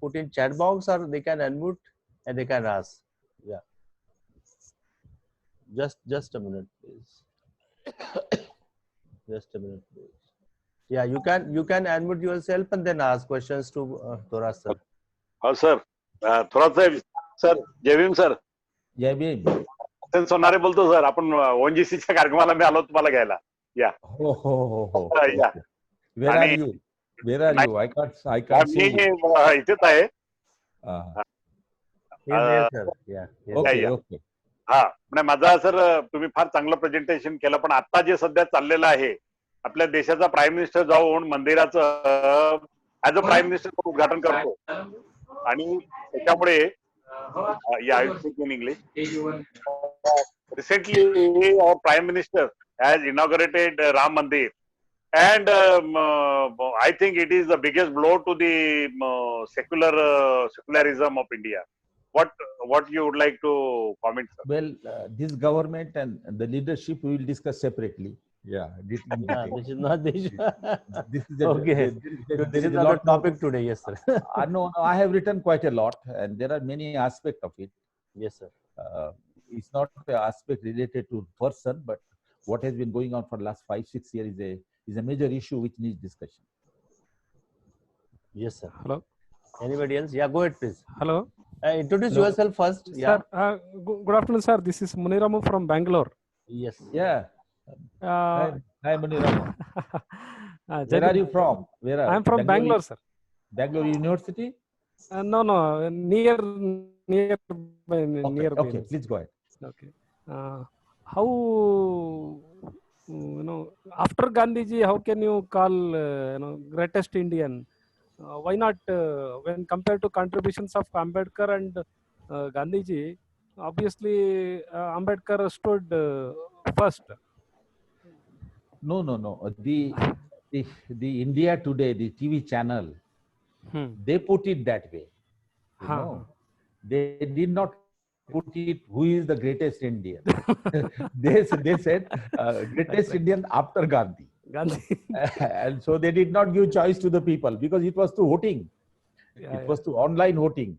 put in chat box, or they can unmute and they can ask. Yeah. Just a minute, please. Just a minute, please. Yeah, you can unmute yourself and then ask questions to Thora sir. हो sir, Thorat साहेब sir, जय Bhim sir. जय भीम. सोनारे बोलतो sir. आपण ओएनजीसीच्या कार्यक्रमाला मी आलो तुम्हाला घ्यायला. या. हो. या. Where are you? Where are you? I can't see you. मी इथेच आहे. Yes, sir. Yeah. Okay. हा, म्हणजे माझा सर तुम्ही फार चांगलं प्रेझेंटेशन केलं, पण आता जे सध्या चाललेलं आहे, आपल्या देशाचा प्राईम मिनिस्टर जाऊन मंदिराचं ऍज अ प्राईम मिनिस्टर उद्घाटन करतो, आणि त्याच्यामुळे या in English recently our prime minister has inaugurated Ram Mandir, and I think it is the biggest blow to the secularism of India. What you would like to comment, sir? Well, this government and the leadership we will discuss separately. Yeah, This is not the issue. this is the, Okay. This is not the topic today. Yes, sir. No, I have written quite a lot, and there are many aspects of it. Yes, sir. It's not the aspect related to person, but what has been going on for the last 5-6 years is a major issue which needs discussion. Yes, sir. Hello. Anybody else? Yeah, go ahead, please. Hello. Introduce Hello. yourself first. Yeah. Sir, good afternoon, sir. This is Muniramu from Bangalore. Yes. Yeah. Hi, Muniramu. Where are you from? Where are I am from Bangalore, sir. Bangalore University? No, nearby. Okay, please go ahead. Okay. How after Gandhiji, how can you call greatest Indian? Why not when compared to contributions of Ambedkar and Gandhiji? Obviously, Ambedkar stood first. No. The India Today, the TV channel, they put it that way. You know? They did not put it who is the greatest Indian. they said greatest Indian after Gandhi. And so they did not give choice to the people because it was through voting. It was through online voting.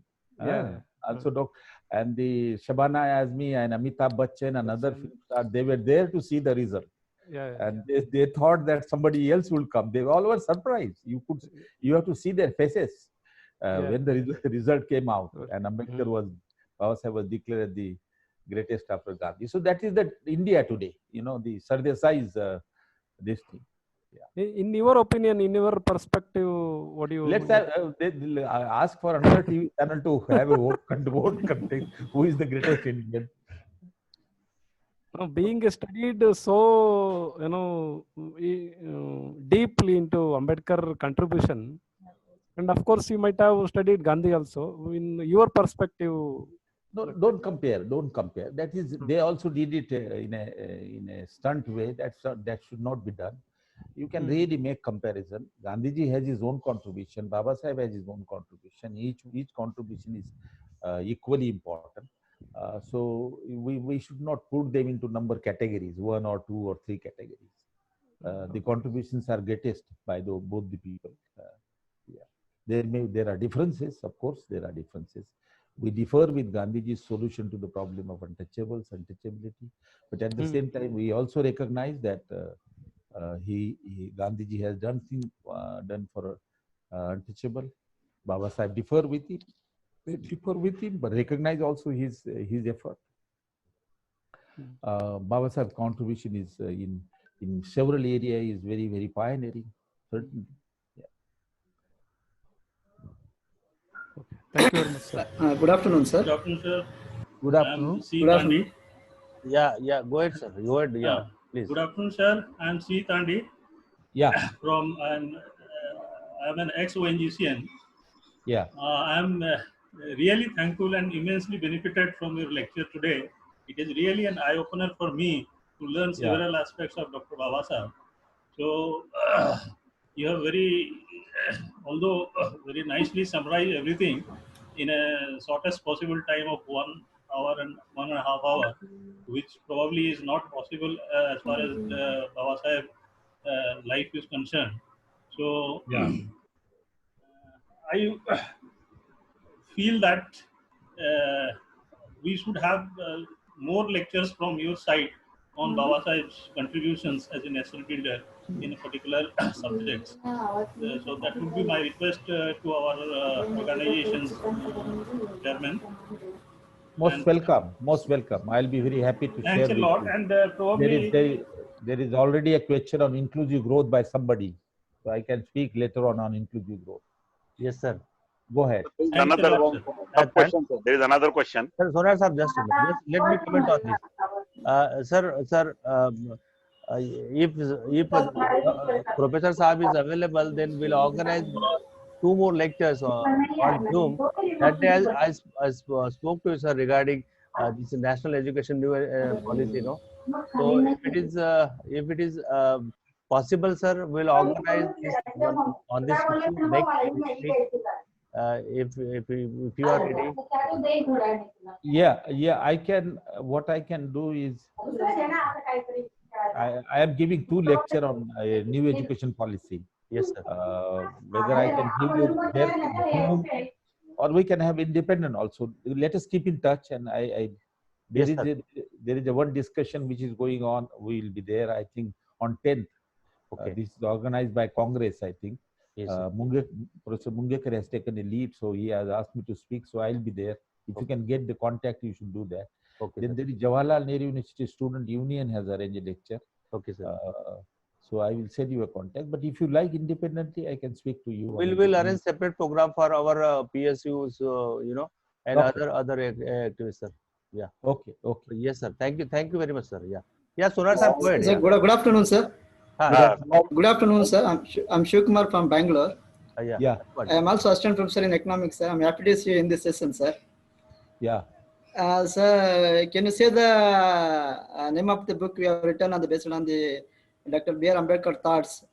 Also, and the Shabana Azmi and Amitabh Bachchan and other film stars, they were there to see the result. And they thought that somebody else will come. They all were surprised. You have to see their faces when the result came out, and Ambedkar Baba Saheb was declared the greatest after Gandhi. So that is the India today. You know, the Sardesai is this thing. Yeah. In your opinion, in your perspective, what do you? Let's have, ask for another TV channel to have a vote content. Who is the greatest Indian? Being studied so deeply into Ambedkar contribution, and of course you might have studied Gandhi also. In your perspective, no, don't compare. That is, they also did it in a stunt way. That should not be done. You can really make comparison. Gandhiji has his own contribution. Baba Saheb has his own contribution. Each contribution is equally important. So we should not put them into number categories, 1 or 2 or 3 categories. The contributions are greatest by both the people. There are differences, of course. There are differences. We differ with Gandhiji's solution to the problem of untouchability, but at the same time, we also recognize that Gandhiji has done for untouchable. Baba Saheb differ with him, but recognize also his effort. Baba Saheb's contribution is in several areas is very, very pioneering, certainly. thank you very much, sir. Good afternoon, sir. Good afternoon, sir. Good afternoon. Good afternoon. Yeah. Go ahead, sir. Go ahead. Yeah, please. Good afternoon, sir. I'm C. Tandi. Yeah. I'm an ex-ONGCN. Yeah. I'm really thankful and immensely benefited from your lecture today. It is really an eye-opener for me to learn several aspects of Dr. Baba Saheb. So you have although very nicely summarized everything in a shortest possible time of 1 hour and 1.5 hours, which probably is not possible as far as Baba Saheb life is concerned. So I feel that we should have more lectures from your side on Baba Sahib's contributions as a national builder in a particular subjects. So that would be my request to our organization's chairman. Most welcome, most welcome. I'll be very happy to share Thanks a with lot. you. And There probably is already a question on inclusive growth by somebody, so I can speak later on inclusive growth. Yes, sir. Go ahead. Thanks a lot, sir. Question, sir. There is another question. Sir, Sonar sir, just a minute. Let me comment on this. Sir, if Professor Saab is available, then we'll organize 2 more lectures on Zoom. That day I spoke to you, sir, regarding this national education new policy. No, so if it is possible, sir, we'll organize this one on this issue next week. If you are ready. Yeah, I can. What I can do is I am giving 2 lectures on new education policy. Yes, sir. Whether I can give you there in Zoom, or we can have independent also. Let us keep in touch, and there is a one discussion which is going on. We will be there, I think, on 10th. Okay. This is organized by Congress, I think. Yes, Professor Mungekar has taken a lead, so he has asked me to speak. So I'll be there. If you can get the contact, you should do that. okay, Then sir. there is Jawaharlal Nehru University Student Union has arranged a lecture. Okay, sir. So I will send you a contact. But if you like independently, I can speak to you. We'll arrange separate program for our PSUs, and Okay. other activities, sir. Yeah. Okay. Yes, sir. Thank you very much, sir. Yeah. Yeah, Sonar sir, go ahead. Sir, Yeah. good afternoon, sir. Good afternoon, sir. I'm Shivkumar from Bangalore. Yeah. I am also assistant professor in economics, sir. I'm happy to see you in this session, sir. Yeah. Sir, can you say the name of the book we have written based on the Dr. B.R. Ambedkar thoughts?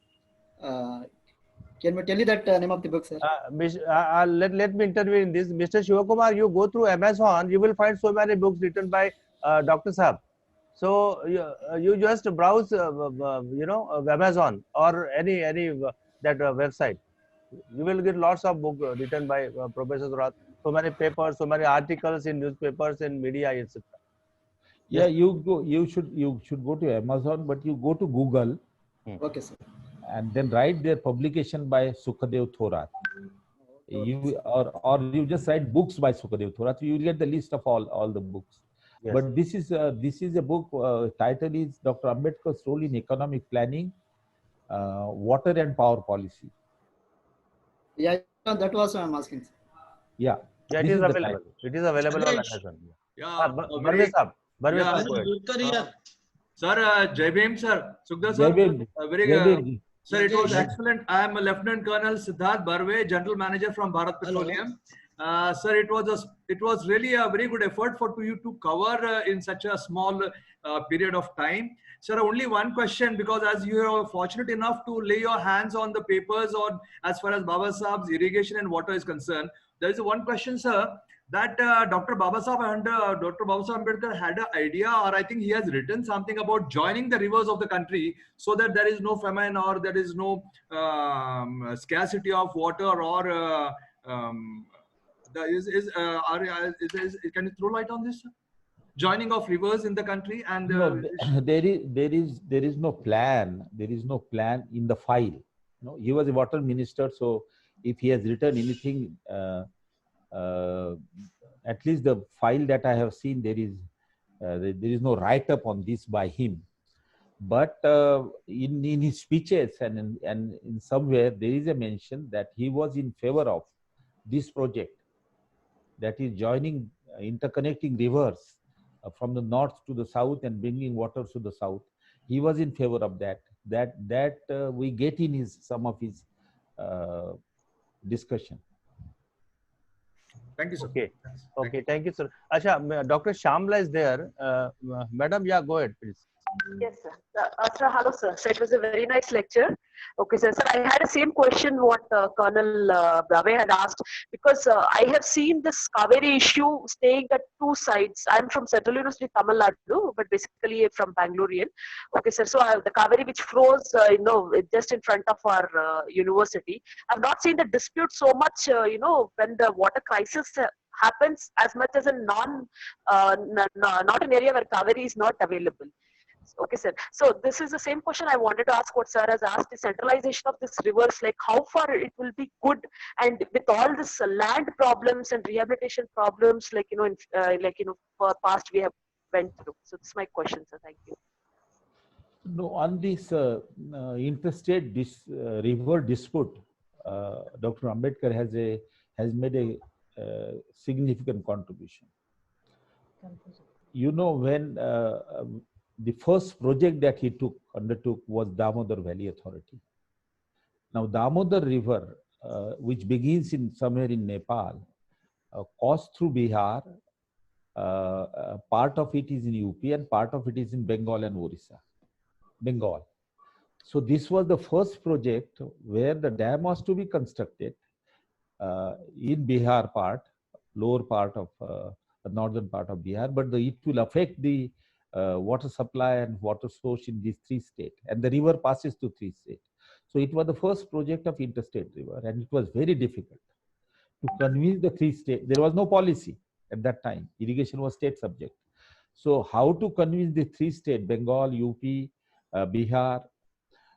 Can we tell you that name of the book, sir? Let me intervene in this. Mr. Shivakumar, you go through Amazon, you will find so many books written by Dr. Saab. So you just browse, Amazon or any that website. You will get lots of books written by Professor Rath. So many papers, so many articles in newspapers and media, etc. Yeah, you should go to Amazon, but you go to Google. Okay, sir. And then write their publication by Sukadev Thorat. Or you just write books by Sukadev Thorat. You will get the list of all the books. Yes. But this is a book. Title is Dr. Ambedkar's Role in Economic Planning, Water and Power Policy. Yeah, that was what I'm asking, sir. Yeah. Yeah, it is available. It is available on Amazon. Yeah. Barvesh Saab, go ahead. Sir, Jai Bhim, sir. Sukhdev, sir. Very good. Sir, it was excellent. I am Lieutenant Colonel Siddharth Barve, General Manager from Bharat Petroleum. Sir, it was really a very good effort for you to cover in such a small period of time. Sir, only one question, because as you are fortunate enough to lay your hands on the papers on as far as Baba Sahab's irrigation and water is concerned, there is one question, sir, that Dr. Baba Sahab and Dr. Baba Sahib Ambedkar had an idea, or I think he has written something about joining the rivers of the country so that there is no famine or there is no scarcity of water or can you throw light on this, sir? Joining of rivers in the country and no, there is no plan. There is no plan in the file. No, he was a water minister, so if he has written anything, at least the file that I have seen, there is no write-up on this by him. But in his speeches and in somewhere there is a mention that he was in favor of this project, that is joining, interconnecting rivers from the north to the south and bringing water to the south. He was in favor of that. That we get in some of his discussion. Thank you, sir. Okay. Thank you, sir. Asha, Dr. Shamla is there. Madam, yeah, go ahead, please. Yes, sir. Sir, hello, sir. So it was a very nice lecture. Okay, sir. Sir, I had the same question what Colonel Brave had asked, because I have seen this Kaveri issue staying at two sides. I'm from Central University, Tamil Nadu, but basically from Bangalorean. Okay, sir. So the Kaveri which flows, just in front of our university. I've not seen the dispute so much, when the water crisis happens as much as a not an area where Kaveri is not available. Okay, sir. So this is the same question I wanted to ask what sir has asked, the centralization of this rivers, like how far it will be good, and with all this land problems and rehabilitation problems, for past we have went through. So this is my question, sir. Thank you. No, on this interstate river dispute, Dr. Ambedkar has made a significant contribution. You know, when the first project that he undertook was Damodar Valley Authority. Now, Damodar River, which begins somewhere in Nepal, goes through Bihar. Part of it is in UP and part of it is in Bengal and Orissa. Bengal. So this was the first project where the dam was to be constructed in Bihar part, lower part of the northern part of Bihar, but it will affect the water supply and water source in these three states, and the river passes to three states. So it was the first project of interstate river, and it was very difficult to convince the three states. There was no policy at that time. Irrigation was state subject. So how to convince the three states, Bengal, UP, Bihar,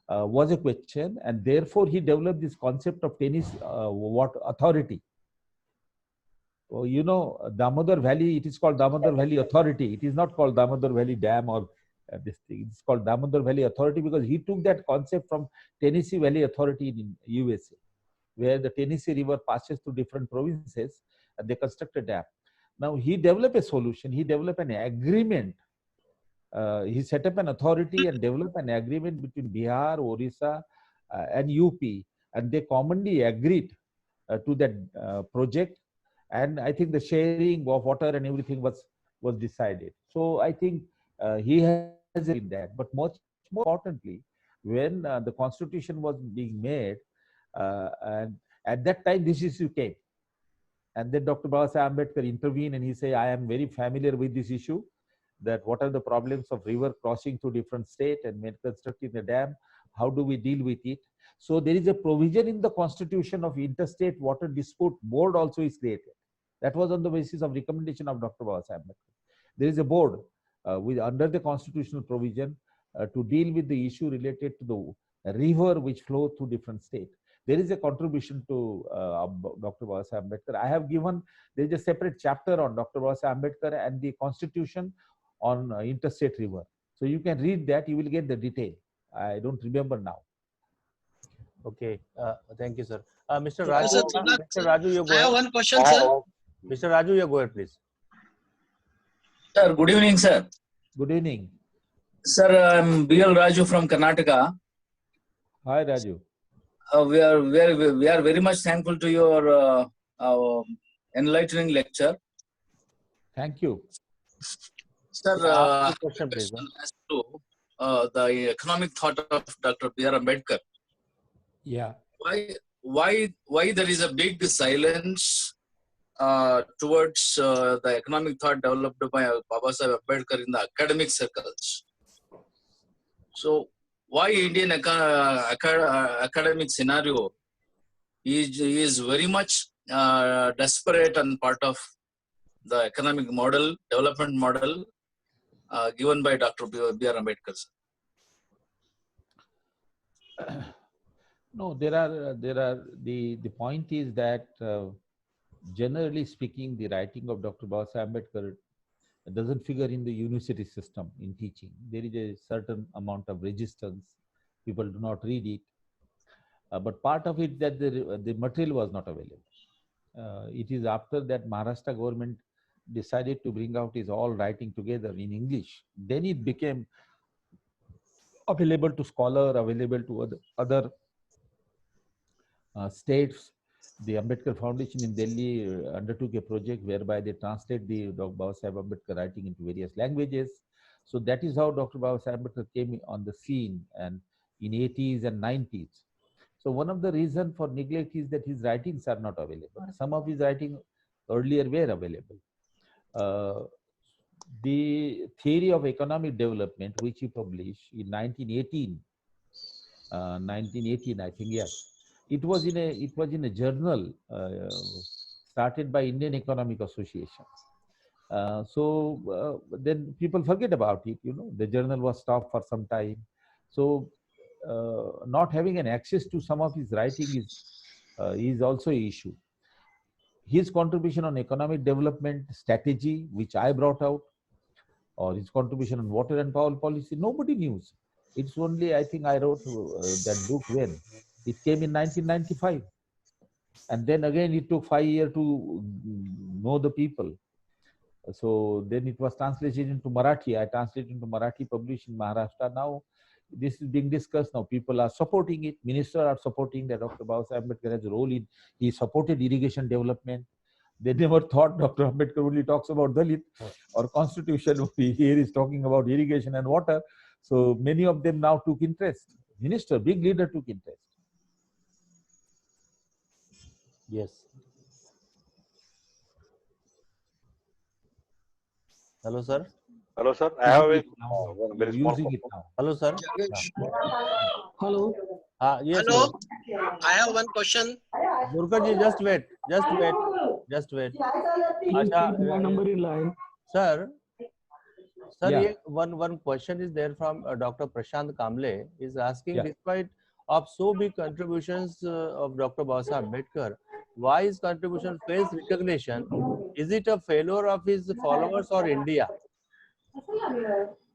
was a question, and therefore he developed this concept of water authority. Oh, you know, Damodar Valley, it is called Damodar Valley Authority. It is not called Damodar Valley Dam or this thing. It's called Damodar Valley Authority because he took that concept from Tennessee Valley Authority in USA, where the Tennessee River passes through different provinces, and they construct a dam. Now, he developed a solution. He developed an agreement. He set up an authority and developed an agreement between Bihar, Orissa, and UP, and they commonly agreed to that project. And I think the sharing of water and everything was decided. So I think he has in that. But much more importantly, when the constitution was being made, and at that time this issue came, and then Dr. Babasaheb Ambedkar intervened and he said, I am very familiar with this issue, that what are the problems of river crossing through different states and when constructing the dam, how do we deal with it? So there is a provision in the constitution of interstate water dispute board also is created. That was on the basis of recommendation of Dr. Babasaheb Ambedkar. There is a board under the constitutional provision to deal with the issue related to the river which flow through different states. There is a contribution to Dr. Babasaheb Ambedkar. I have given, there is a separate chapter on Dr. Babasaheb Ambedkar and the constitution on interstate river. So you can read that, you will get the detail. I don't remember now. Okay, thank you, sir. Mr. Raju, Mr. Raju, you go I have ahead. one question, sir. Mr. Raju, you go ahead, please. Sir, good evening, sir. Good evening. Sir, I'm BL Raju from Karnataka. Hi, Raju. We are very much thankful to your enlightening lecture. Thank you. Sir, question, please, as to the economic thought of Dr. B.R. Ambedkar. Yeah. Why there is a big silence towards the economic thought developed by Babasaheb Ambedkar in the academic circles? So why Indian academic scenario is very much desperate and part of the economic model, development model given by Dr. B.R. Ambedkar? No, there are the point is that generally speaking, the writing of Dr. Babasaheb Ambedkar doesn't figure in the university system in teaching. There is a certain amount of resistance. People do not read it. But part of it that the material was not available. It is after that Maharashtra government decided to bring out his all writing together in English. Then it became available to scholar, available to other states. The Ambedkar Foundation in Delhi undertook a project whereby they translate the Dr. Babasaheb Ambedkar writing into various languages. So that is how Dr. Babasaheb Ambedkar came on the scene, and in 80s and 90s. So one of the reasons for neglect is that his writings are not available. Some of his writings earlier were available. The theory of economic development, which he published in 1918, I think, yes. It was in a journal started by Indian Economic Association. Then people forget about it. The journal was stopped for some time. So not having an access to some of his writing is also an issue. His contribution on economic development strategy, which I brought out, or his contribution on water and power policy, nobody knew. It's only, I think I wrote that book when? It came in 1995. And then again, it took 5 years to know the people. So then it was translated into Marathi. I translated into Marathi, published in Maharashtra. Now this is being discussed. Now people are supporting it. Ministers are supporting that Dr. Babasaheb Ambedkar has a role in. He supported irrigation development. They never thought Dr. Ambedkar only talks about Dalit or constitution. Here is talking about irrigation and water. So many of them now took interest. Minister, big leader took interest. Yes. Hello, sir. Hello, sir. I have a very small Using it now. Hello, sir. Hello. Yes. Hello. I have one question. Burkarji, just wait. One number in line. Sir, Yeah. one question is there from Dr. Prashant Kamble is asking, Yeah. despite of so big contributions of Dr. Babasaheb Ambedkar, why his contribution face recognition? Is it a failure of his followers or India?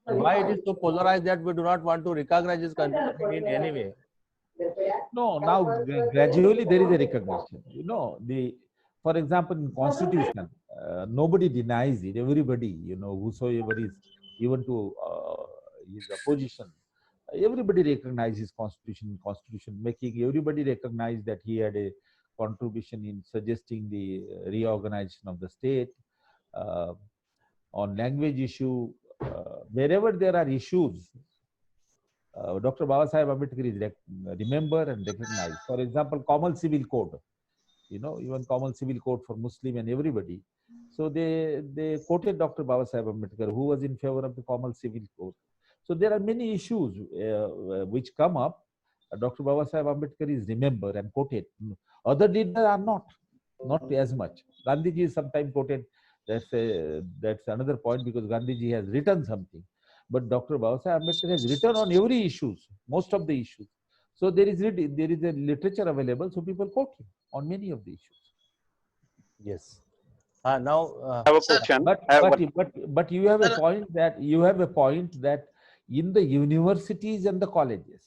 Why it is so polarized that we do not want to recognize his contribution in any way? No, now gradually there is a recognition. For example, in Constitution, nobody denies it. Everybody, whosoever is even to his opposition, everybody recognizes Constitution making. Everybody recognize that he had a contribution in suggesting the reorganization of the state. On language issue, wherever there are issues, Dr. Babasaheb Ambedkar is remembered and recognized. For example, Common Civil Code, even Common Civil Code for Muslim and everybody. So they quoted Dr. Babasaheb Ambedkar, who was in favor of the Common Civil Code. So there are many issues which come up. Dr. Babasaheb Ambedkar is remembered and quoted. Other leaders are not as much. Gandhiji is sometimes quoted. That's another point, because Gandhiji has written something. But Dr. Babasaheb Ambedkar has written on every issues, most of the issues. So there is a literature available, so people quote him on many of the issues. Yes. Now I have a question. But you have a point that in the universities and the colleges,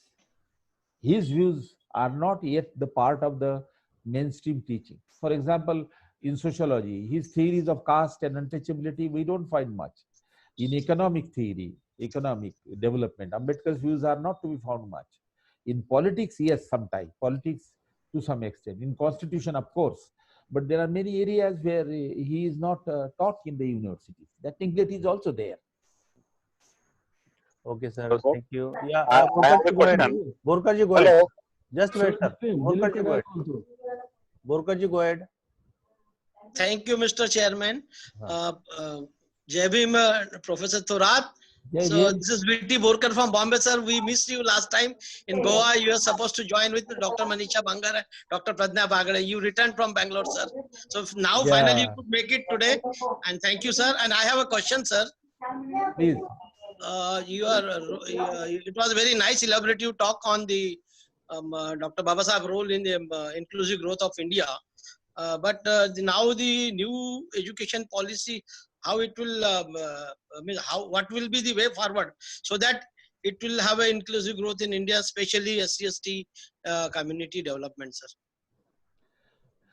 his views are not yet the part of the mainstream teaching. For example, in sociology, his theories of caste and untouchability, we don't find much. In economic theory, economic development, Ambedkar's views are not to be found much. In politics, yes, sometimes. Politics to some extent. In constitution, of course. But there are many areas where he is not taught in the universities. That neglect is also there. Okay, sir. Hello, sir. Thank you. Yeah, I have a question. Burkarji, go ahead. Hello. Just wait, sir. Burkarji, go ahead. Burkarji, go ahead. Thank you, Mr. Chairman. Jai Bhim, Professor Thorat. So this is V.T. Borkar from Bombay, sir. We missed you last time in Goa. You were supposed to join with Dr. Manisha Bangar and Dr. Pradnya Bagade. You returned from Bangalore, sir. So now finally you could make it today. And thank you, sir. And I have a question, sir. Please. It was a very nice elaborative talk on the Dr. Babasaheb role in the inclusive growth of India. But now the new education policy, how it will, what will be the way forward so that it will have an inclusive growth in India, especially SC/ST community development, sir.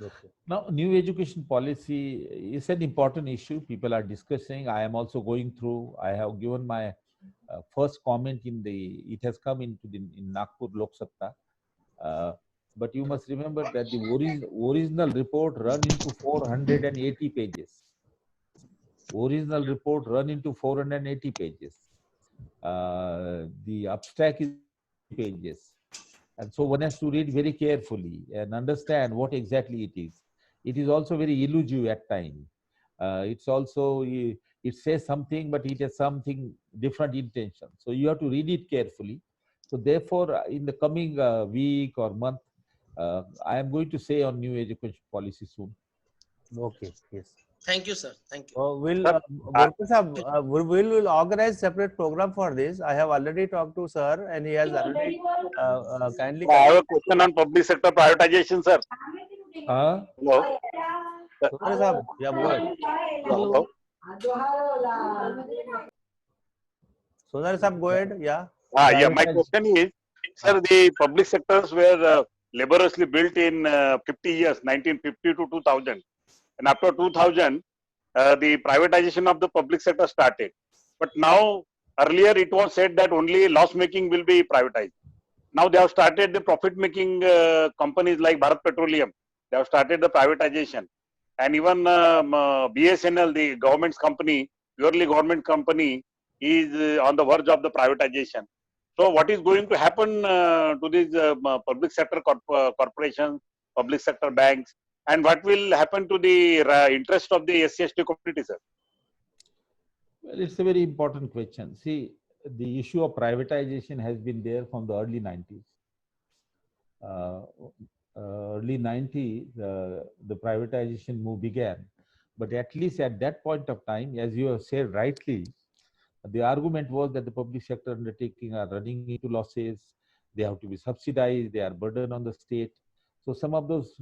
Okay. Now, new education policy is an important issue. People are discussing. I am also going through. I have given my first comment it has come in Nagpur Lok Satta. But you must remember that the original report run into 480 pages. Original report run into 480 pages. The abstract is pages. And so one has to read very carefully and understand what exactly it is. It is also very elusive at times. It's also, it says something, but it has something different intention. So you have to read it carefully. So therefore, in the coming week or month, I am going to say on new education policy soon. Okay, yes. Thank you, sir. Thank you. We'll organize separate program for this. I have already talked to sir, and he has already kindly. I have a question on public sector privatization, sir. Hello. Yeah, go ahead. Hello. Sodhar Sahab, go ahead. Yeah. Yeah. My question is, sir, the public sectors were laboriously built in 50 years, 1950 to 2000. And after 2000, the privatization of the public sector started. But now, earlier it was said that only loss making will be privatized. Now they have started the profit making companies like Bharat Petroleum. They have started the privatization. And even BSNL, the government's company, purely government company, is on the verge of the privatization. So what is going to happen to these public sector corporations, public sector banks, and what will happen to the interest of the SC/ST community, sir? Well, it's a very important question. See, the issue of privatization has been there from the early 90s. Early 90s, the privatization move began. But at least at that point of time, as you have said rightly, the argument was that the public sector undertaking are running into losses, they have to be subsidized, they are burden on the state. So some of those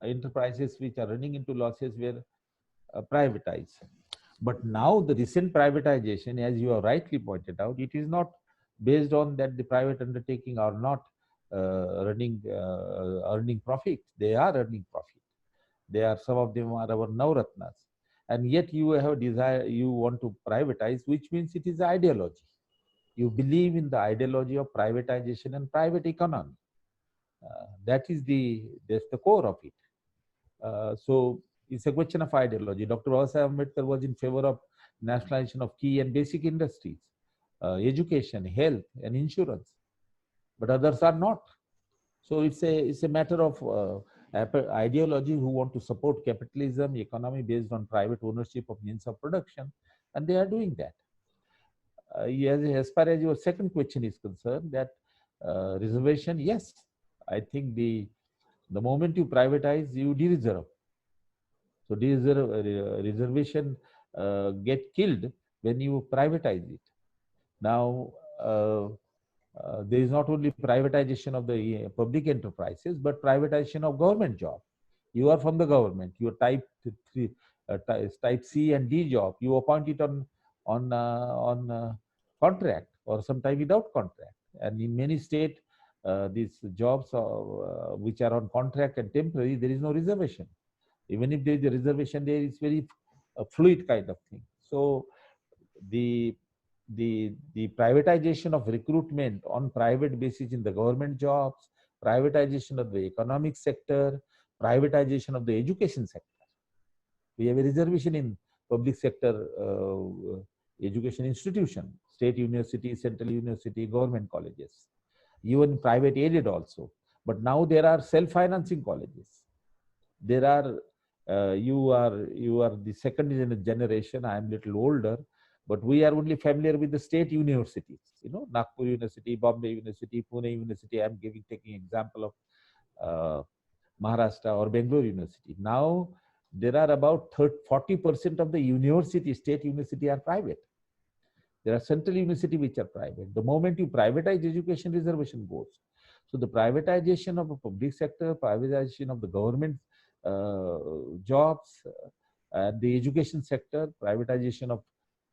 enterprises which are running into losses were privatized. But now the recent privatization, as you have rightly pointed out, it is not based on that the private undertaking are not earning profit. They are earning profit. They are, some of them are our Navratnas. And yet you have a desire, you want to privatize, which means it is ideology. You believe in the ideology of privatization and private economy. That's the core of it. So it's a question of ideology. Dr. Babasaheb Ambedkar was in favor of nationalization of key and basic industries, education, health, and insurance, but others are not. So it's a matter of ideology who want to support capitalism, economy based on private ownership of means of production, and they are doing that. As far as your second question is concerned, that reservation, yes, I think the moment you privatize, you de-reserve. So reservation get killed when you privatize it. Now, there is not only privatization of the public enterprises, but privatization of government job. You are from the government. You are type C and D job. You appoint it on contract or sometimes without contract. And in many states, these jobs which are on contract and temporary, there is no reservation. Even if there is a reservation, there is very fluid kind of thing. So the privatization of recruitment on private basis in the government jobs, privatization of the economic sector, privatization of the education sector. We have a reservation in public sector education institution, state university, central university, government colleges, even private aided also. But now there are self-financing colleges. There are, you are the second generation, I am little older, but we are only familiar with the state universities, Nagpur University, Bombay University, Pune University. I am taking example of Maharashtra or Bangalore University. Now, there are about 40% of the university, state university are private. There are central university which are private. The moment you privatize education, reservation goes. So the privatization of the public sector, privatization of the government jobs, and the education sector, privatization of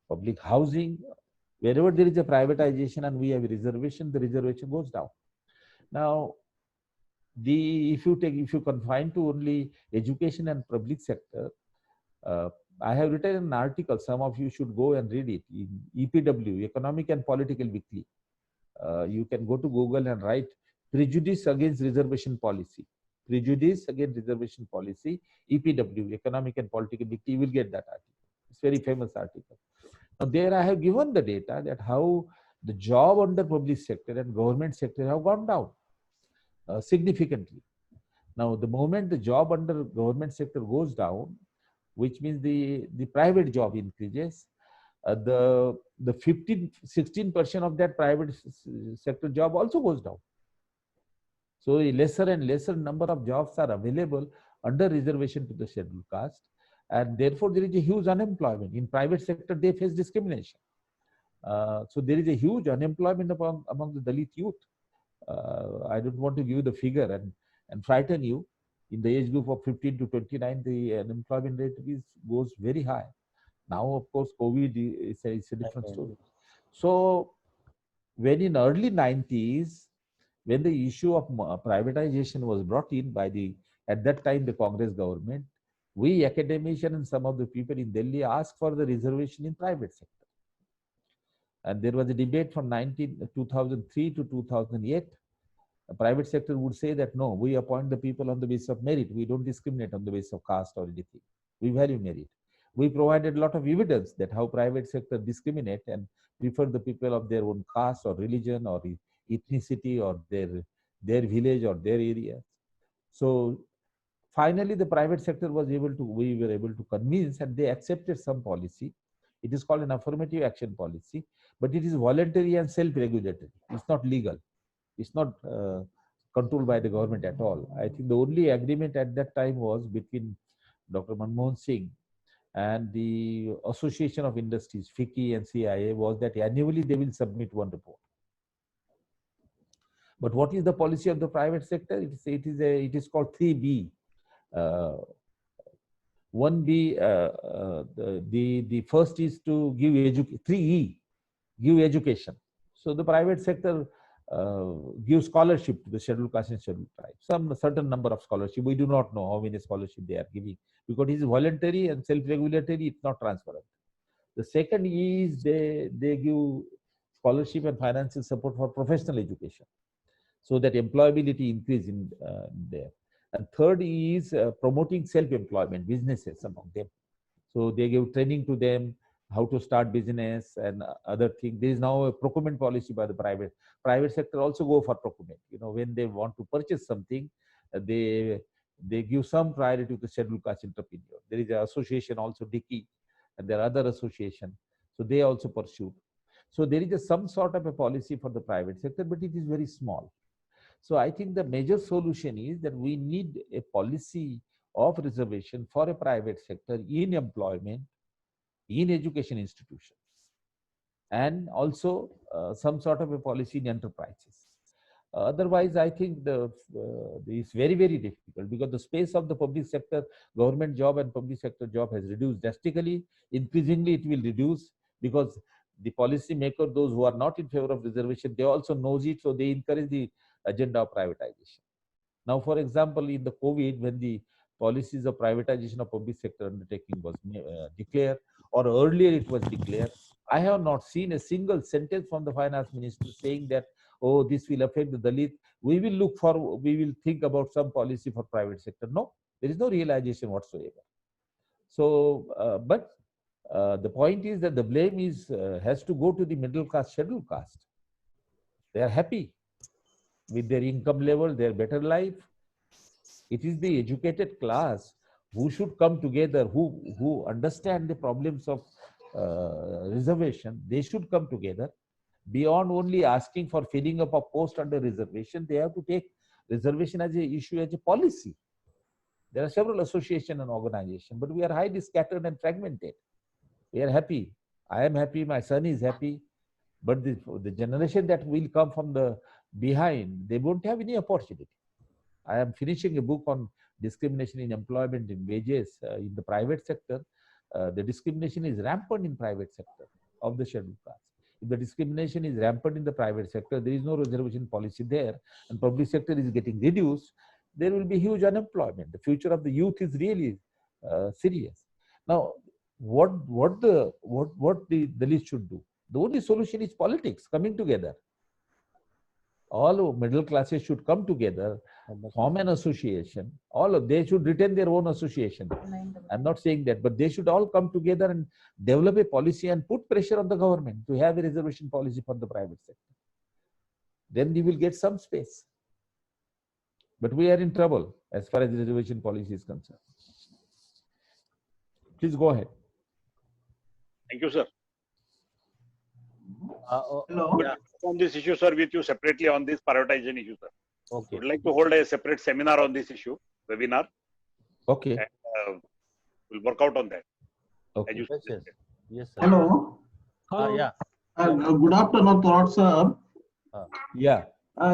public housing, wherever there is a privatization and we have a reservation, the reservation goes down. Now, if you confine to only education and public sector, I have written an article, some of you should go and read it, in EPW, Economic and Political Weekly. You can go to Google and write Prejudice Against Reservation Policy. Prejudice Against Reservation Policy, EPW, Economic and Political Weekly. You will get that article. It's a very famous article. Now there I have given the data that how the job under public sector and government sector have gone down significantly. Now, the moment the job under government sector goes down, which means the private job increases, the 16% of that private sector job also goes down. So a lesser and lesser number of jobs are available under reservation to the scheduled caste, and therefore there is a huge unemployment. In private sector, they face discrimination. So there is a huge unemployment among the Dalit youth. I don't want to give you the figure and frighten you. In the age group of 15 to 29, the unemployment rate goes very high. Now, of course, COVID is a different story. So when in early 90s, when the issue of privatization was brought in by at that time, the Congress government, we academicians and some of the people in Delhi asked for the reservation in private sector. And there was a debate from 2003 to 2008. The private sector would say that, no, we appoint the people on the basis of merit. We don't discriminate on the basis of caste or anything. We value merit. We provided a lot of evidence that how private sector discriminate and prefer the people of their own caste or religion or ethnicity or their village or their area. So finally, the private sector we were able to convince, and they accepted some policy. It is called an affirmative action policy, but it is voluntary and self-regulatory. It's not legal. It's not controlled by the government at all. I think the only agreement at that time was between Dr. Manmohan Singh and the Association of Industries, FICCI and CIA, was that annually they will submit one report. But what is the policy of the private sector? It is called 3B. 1B, the first is to give 3E, give education. So the private sector gives scholarship to the scheduled caste and scheduled tribes. Some certain number of scholarship. We do not know how many scholarship they are giving because it is voluntary and self-regulatory. It's not transparent. The second is they give scholarship and financial support for professional education, so that employability increase in there. And third is promoting self-employment, businesses among them. So they give training to them, how to start business and other things. There is now a procurement policy by the private sector also go for procurement. You know, when they want to purchase something, they give some priority to the scheduled caste entrepreneur. There is an association also, Dicky, and there are other associations. So they also pursue. So there is some sort of a policy for the private sector, but it is very small. So I think the major solution is that we need a policy of reservation for a private sector in employment, in education institutions, and also some sort of a policy in enterprises. Otherwise, I think it's very, very difficult because the space of the public sector, government job and public sector job has reduced drastically. Increasingly, it will reduce because the policy maker, those who are not in favor of reservation, they also knows it, so they encourage the agenda of privatization. Now, for example, in the COVID, when the policies of privatization of public sector undertaking was declared, or earlier it was declared, I have not seen a single sentence from the finance minister saying that, oh, this will affect the Dalit. We will think about some policy for private sector. No, there is no realization whatsoever. So, but the point is that the blame has to go to the middle caste, scheduled caste. They are happy with their income level, their better life. It is the educated class who should come together, who understand the problems of reservation. They should come together. Beyond only asking for filling up a post under reservation, they have to take reservation as an issue, as a policy. There are several associations and organizations, but we are highly scattered and fragmented. We are happy. I am happy. My son is happy. But the generation that will come from the behind, they won't have any opportunity. I am finishing a book on discrimination in employment and wages in the private sector. The discrimination is rampant in private sector of the scheduled caste. If the discrimination is rampant in the private sector, there is no reservation policy there, and public sector is getting reduced, there will be huge unemployment. The future of the youth is really serious. Now, what the list should do? The only solution is politics coming together. All middle classes should come together, form an association. They should retain their own association. I'm not saying that, but they should all come together and develop a policy and put pressure on the government to have a reservation policy for the private sector. Then we will get some space. But we are in trouble as far as the reservation policy is concerned. Please go ahead. Thank you, sir. Hello. Yeah. On this issue, sir, with you separately on this prioritization issue, sir. Okay. Would like to hold a separate seminar on this issue, webinar. Okay. And, we'll work out on that. Okay. As you Yes, suggested. Yes, sir. Hello. Yeah. Good afternoon, Thought sir. Yeah.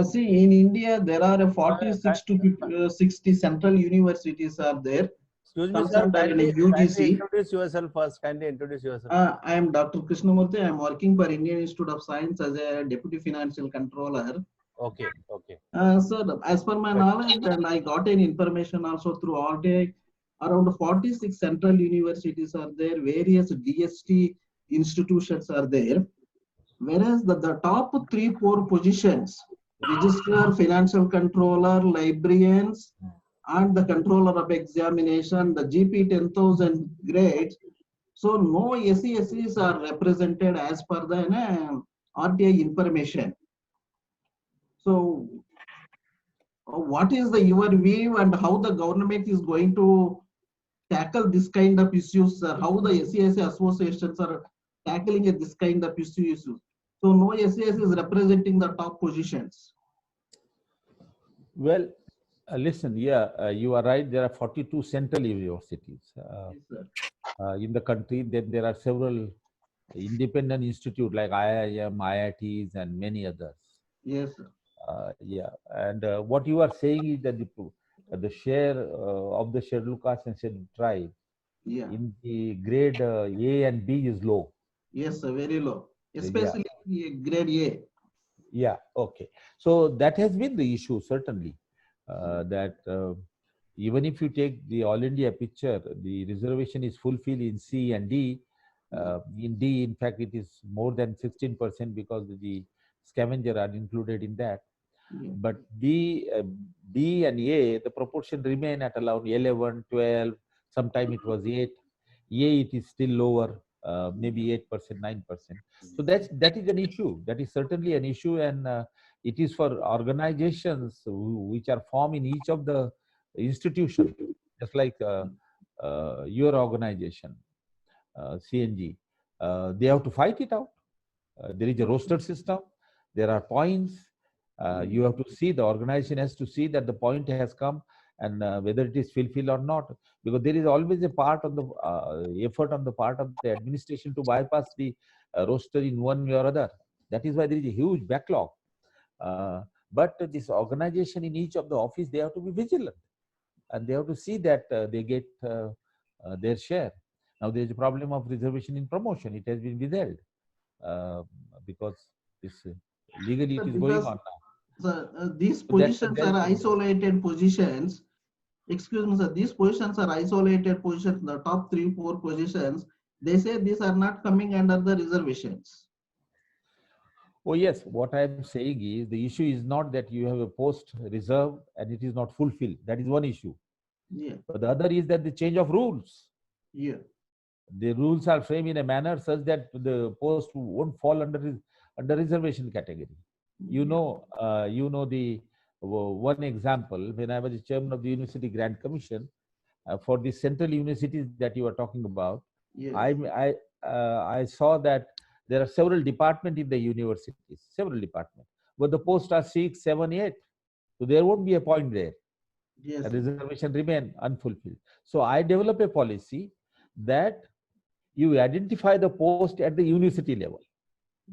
See, in India, there are 46 to 60 central universities are there. Excuse me, sir. Concerned in Kindly UGC. introduce yourself first. Kindly introduce yourself. I am Dr. Krishnamurthy. I am working for Indian Institute of Science as a Deputy Financial Controller. Okay. Okay. Sir, as per my knowledge, and I got an information also through RTI, around 46 central universities are there, various DST institutions are there, whereas the top 3-4 positions, Registrar, Financial Controller, Librarians, and the Controller of Examination, the GP 10,000 grades, so no SESEs are represented as per the RTI information. So what is your view and how the government is going to tackle this kind of issues, how the SES associations are tackling this kind of issues? So no SES is representing the top positions. Well, listen, yeah, you are right. There are 42 central universities in the country. Then there are several independent institutes like IIM, IITs, and many others. Yes, sir. Yeah, and what you are saying is that the share of the scheduled caste and scheduled tribe in the grade A and B is low. Yes, sir, very low, especially grade A. Yeah, okay. So that has been the issue, certainly, that even if you take the All India picture, the reservation is fulfilled in C and D. In D, in fact, it is more than 16% because the scavenger are included in that. But B and A, the proportion remain at around 11, 12, sometime it was 8. A, it is still lower, maybe 8%, 9%. So that is an issue. That is certainly an issue, and it is for organizations which are formed in each of the institutions, just like your organization, CNG. They have to fight it out. There is a roster system. There are points. You have to see, the organization has to see that the point has come and whether it is fulfilled or not, because there is always a part of the effort on the part of the administration to bypass the roster in one way or other. That is why there is a huge backlog. But this organization in each of the office, they have to be vigilant and they have to see that they get their share. Now there is a problem of reservation in promotion. It has been withheld because this legally it is going on now. So, these positions are isolated positions. Excuse me, sir. These positions are isolated positions. The top 3-4 positions, they say these are not coming under the reservations. Oh yes, what I am saying is the issue is not that you have a post reserved and it is not fulfilled. That is one issue. Yeah. But the other is that the change of rules. Yeah. The rules are framed in a manner such that the post won't fall under reservation category. You know the one example, when I was the chairman of the University Grant Commission for the central universities that you are talking about, I saw that there are several departments in the universities, but the posts are 6, 7, 8. So there won't be a point there. Yes. The reservation remain unfulfilled. So I develop a policy that you identify the post at the university level.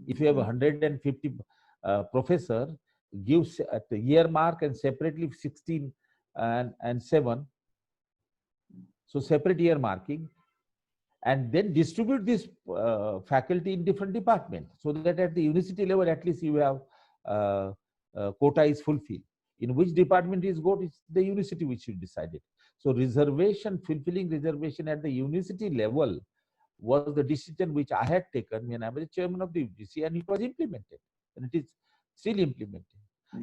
If you have 150 professor, gives at the year mark and separately 16 and 7. So separate year marking, and then distribute this faculty in different departments, so that at the university level at least you have quota is fulfilled. In which department is good, it's the university which should decide it. So fulfilling reservation at the university level was the decision which I had taken when I was the chairman of the UGC, and it was implemented, and it is still implemented.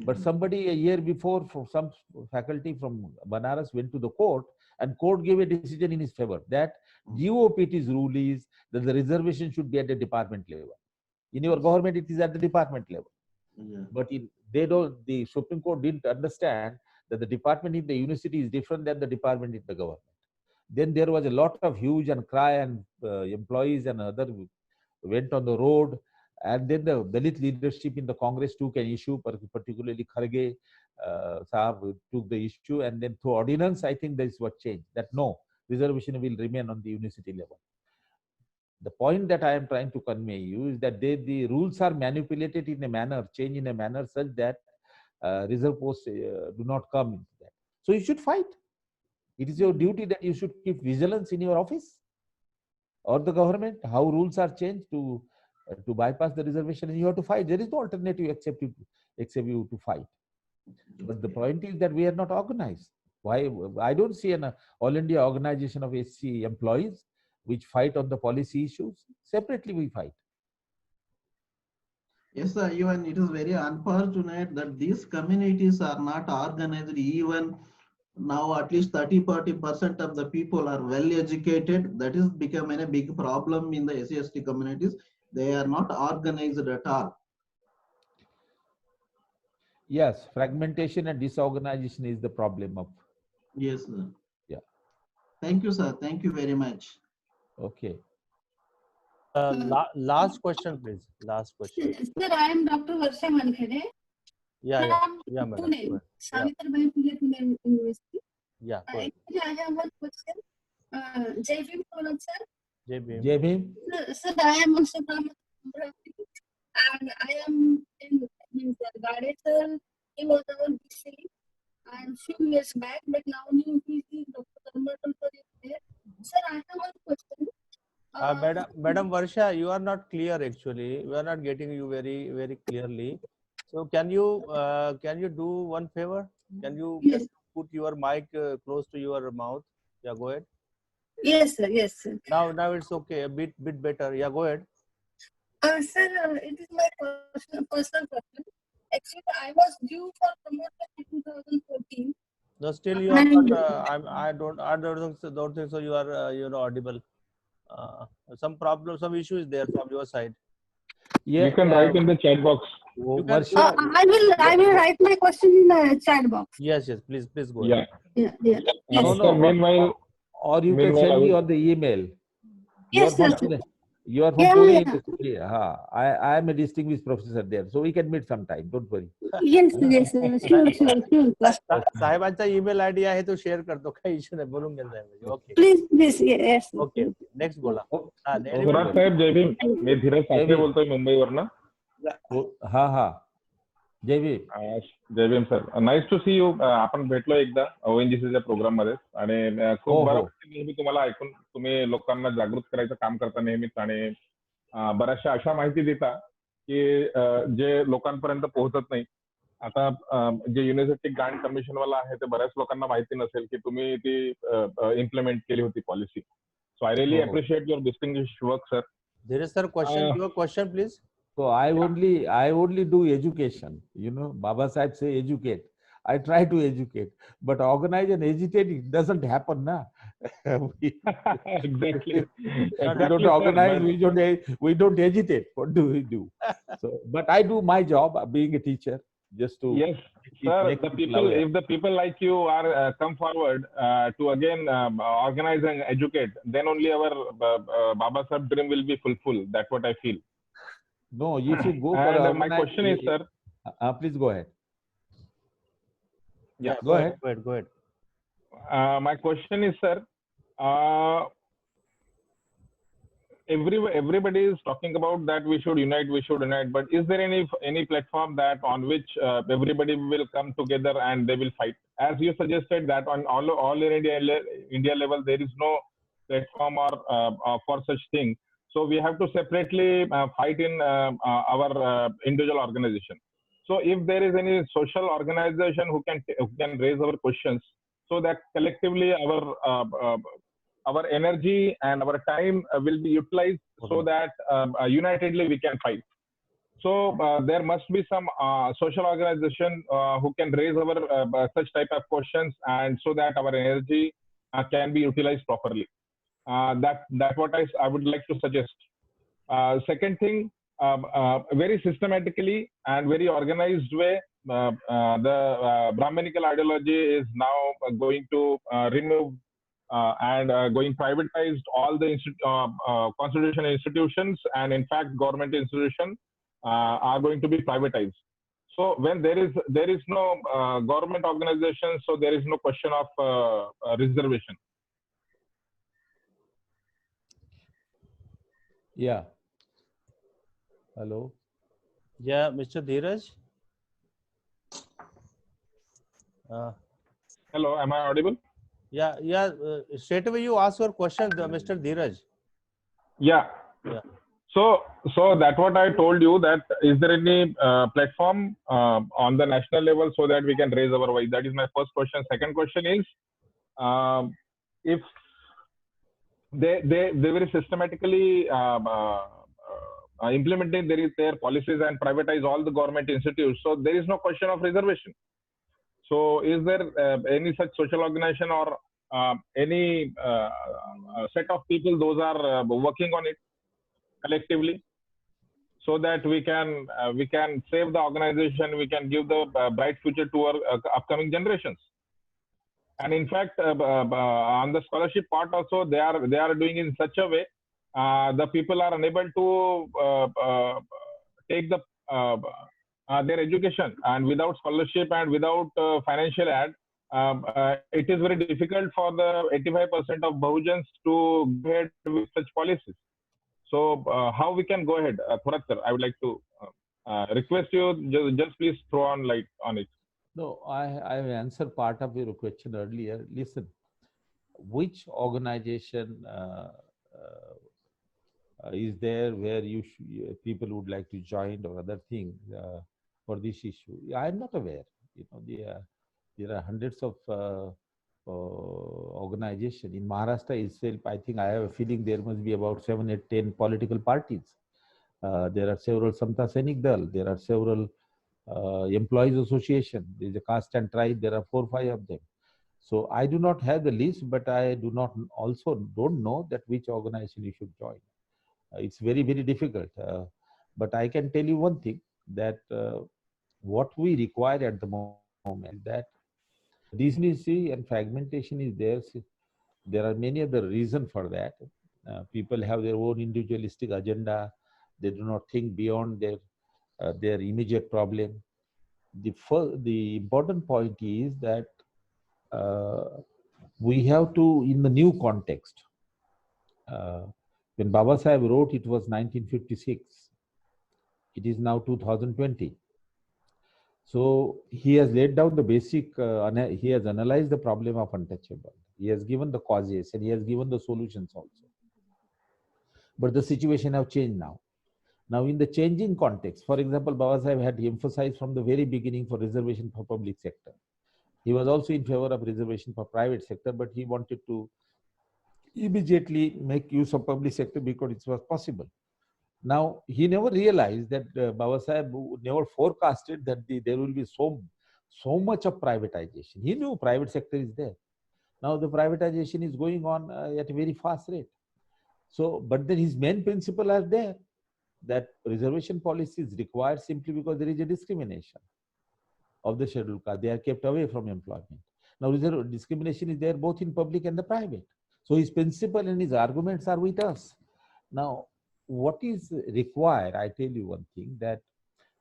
But somebody a year before, from some faculty from Banaras went to the court, and court gave a decision in his favor that GOPT's rule is that the reservation should be at the department level. In your government, it is at the department level. But the Supreme Court didn't understand that the department in the university is different than the department in the government. Then there was a lot of huge and cry, and employees and other went on the road. And then the Dalit leadership in the Congress took an issue, particularly Kharge Sahab took the issue, and then through ordinance, I think this was changed, that no, reservation will remain on the university level. The point that I am trying to convey you is that the rules are manipulated in a manner, changed in a manner such that reserve posts do not come into that. So you should fight. It is your duty that you should keep vigilance in your office or the government, how rules are changed to bypass the reservation, and you have to fight. There is no alternative except you to fight. But the point is that we are not organized. Why? I don't see an All India organization of SC employees which fight on the policy issues. Separately we fight. Yes, sir. Even it is very unfortunate that these communities are not organized. Even now, at least 30-40% of the people are well educated. That is becoming a big problem in the SC/ST communities. They are not organized at all. Yes, fragmentation and disorganization is the problem of. Yes, sir. Yeah. Thank you, sir. Thank you very much. Okay. Last question, please. Last question. Sir, I am Dr. Varsha Wankhede. Yeah, from madam. Pune, Savitribai Phule University. Yeah. Actually, I have one question. Jai Bhim, sir. Jai Bhim. Jai Bhim. Sir, I am also from Amravati, and I am in Gade, sir. He was our BC and few years back, but now new BC, Dr. Dharmatal sir is there. Sir, I have one question. Madam Varsha, you are not clear actually. We are not getting you very clearly. So can you do one favor? Can you just put your mic close to your mouth? Yeah, go ahead. Yes, sir. Yes, sir. Now it's okay. A bit better. Yeah, go ahead. Sir, it is my personal question. Actually, I was due for promotion in 2014. No, still you are not. I don't think so. You are audible. Some problem, some issue is there from your side. Yeah, you can write in the chat box. I will write my question in the chat box. Yes, please go ahead. Yeah. No. Meanwhile, or you can send me on the email. Yes, sir. You are from Pune. Yeah. I am a distinguished professor there, so we can meet sometime. Don't worry. Yes, sure. साहेबांचा email ID आहे तो share करतो, काही issue नाही, बोलून घ्यायला. Okay please yes. Okay next बोला. धीरज साहेब, जय भीम. मी धीरज साठे बोलतोय मुंबईवरनं. हा जय भीम. जय Bhim sir, nice to see you. आपण भेटलो एकदा ONGCच्या प्रोग्राम मध्ये आणि खूप बरं नेहमी तुम्हाला ऐकून. तुम्ही लोकांना जागृत करायचं काम करता नेहमीच आणि बऱ्याचशा अशा माहिती देता की जे लोकांपर्यंत पोहोचत नाही. आता जे युनिव्हर्सिटी ग्रांट कमिशन वाला आहे ते बऱ्याच लोकांना माहिती नसेल की तुम्ही ती इम्प्लिमेंट केली होती policy. So I really appreciate your distinguished work sir. Dheeraj sir, question please. So I only do education. You know, Baba Sahib say educate. I try to educate, but organize and agitate, it doesn't happen, na. Exactly. If we don't organize, we don't agitate. What do we do? So, but I do my job, being a teacher, just to. Yes, sir. If the people like you are come forward to again organize and educate, then only our Baba Sahib dream will be fulfilled. That's what I feel. No, you should go for. My question is, sir. Please go ahead. Yeah, go ahead. My question is, sir. Everybody is talking about that we should unite. But is there any platform that on which everybody will come together and they will fight? As you suggested that on all India level there is no platform or for such thing. So we have to separately fight in our individual organization. So if there is any social organization who can raise our questions, so that collectively our energy and our time will be utilized, so that unitedly we can fight. So there must be some social organization who can raise our such type of questions, and so that our energy can be utilized properly. That what I would like to suggest. Second thing, very systematically and very organized way, the Brahminical ideology is now going to remove and going privatized all the constitutional institutions, and in fact government institutions are going to be privatized. So when there is no government organization, so there is no question of reservation. Yeah. Hello. Yeah, Mr. Dheeraj. Hello, am I audible? Yeah. Straight away you ask your question, Mr. Dheeraj. Yeah. So that what I told you, that is there any platform on the national level so that we can raise our voice? That is my first question. Second question is, if they very systematically implementing their policies and privatize all the government institutes, so there is no question of reservation. So is there any such social organization or any set of people those are working on it collectively, so that we can save the organization, we can give the bright future to our upcoming generations? And in fact, on the scholarship part also, they are doing in such a way the people are unable to take the their education, and without scholarship and without financial aid, it is very difficult for the 85% of Bahujans to go ahead with such policies. So how we can go ahead? Thorat sir, I would like to request you, just please throw on light on it. No, I answered part of your question earlier. Listen, which organization is there where people would like to join or other thing for this issue? I am not aware. You know, there are hundreds of organizations in Maharashtra itself. I think I have a feeling there must be about 7, 8, 10 political parties. There are several Samta Sainik Dal. There are several employees association. There is a caste and tribe. There are 4, 5 of them. So I do not have the list, but I don't know that which organization you should join. It's very, very difficult. But I can tell you one thing, that what we require at the moment is that degeneracy and fragmentation is there. There are many other reasons for that. People have their own individualistic agenda. They do not think beyond their immediate problem. The important point is that we have to, in the new context, when Baba Sahib wrote, it was 1956. It is now 2020. So he has laid down the basic, he has analyzed the problem of untouchable. He has given the causes and he has given the solutions also. But the situation have changed now. Now in the changing context, for example, Baba Sahib had emphasized from the very beginning for reservation for public sector. He was also in favor of reservation for private sector, but he wanted to immediately make use of public sector because it was possible. Now, he never realized that Baba Sahib never forecasted that there will be so much of privatization. He knew private sector is there. Now, the privatization is going on at a very fast rate. So, but then his main principle are there, that reservation policy is required simply because there is a discrimination of the scheduled caste. They are kept away from employment. Now, discrimination is there both in public and the private. So, his principle and his arguments are with us. Now, what is required, I tell you one thing, that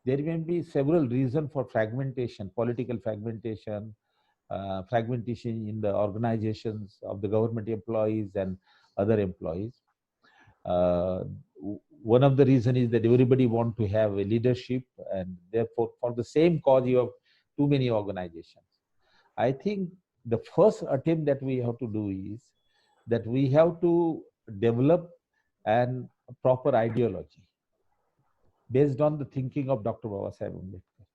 there may be several reasons for fragmentation, political fragmentation, fragmentation in the organizations of the government employees and other employees. One of the reasons is that everybody wants to have a leadership, and therefore for the same cause you have too many organizations. I think the first attempt that we have to do is that we have to develop a proper ideology based on the thinking of Dr. Baba Sahib Ambedkar.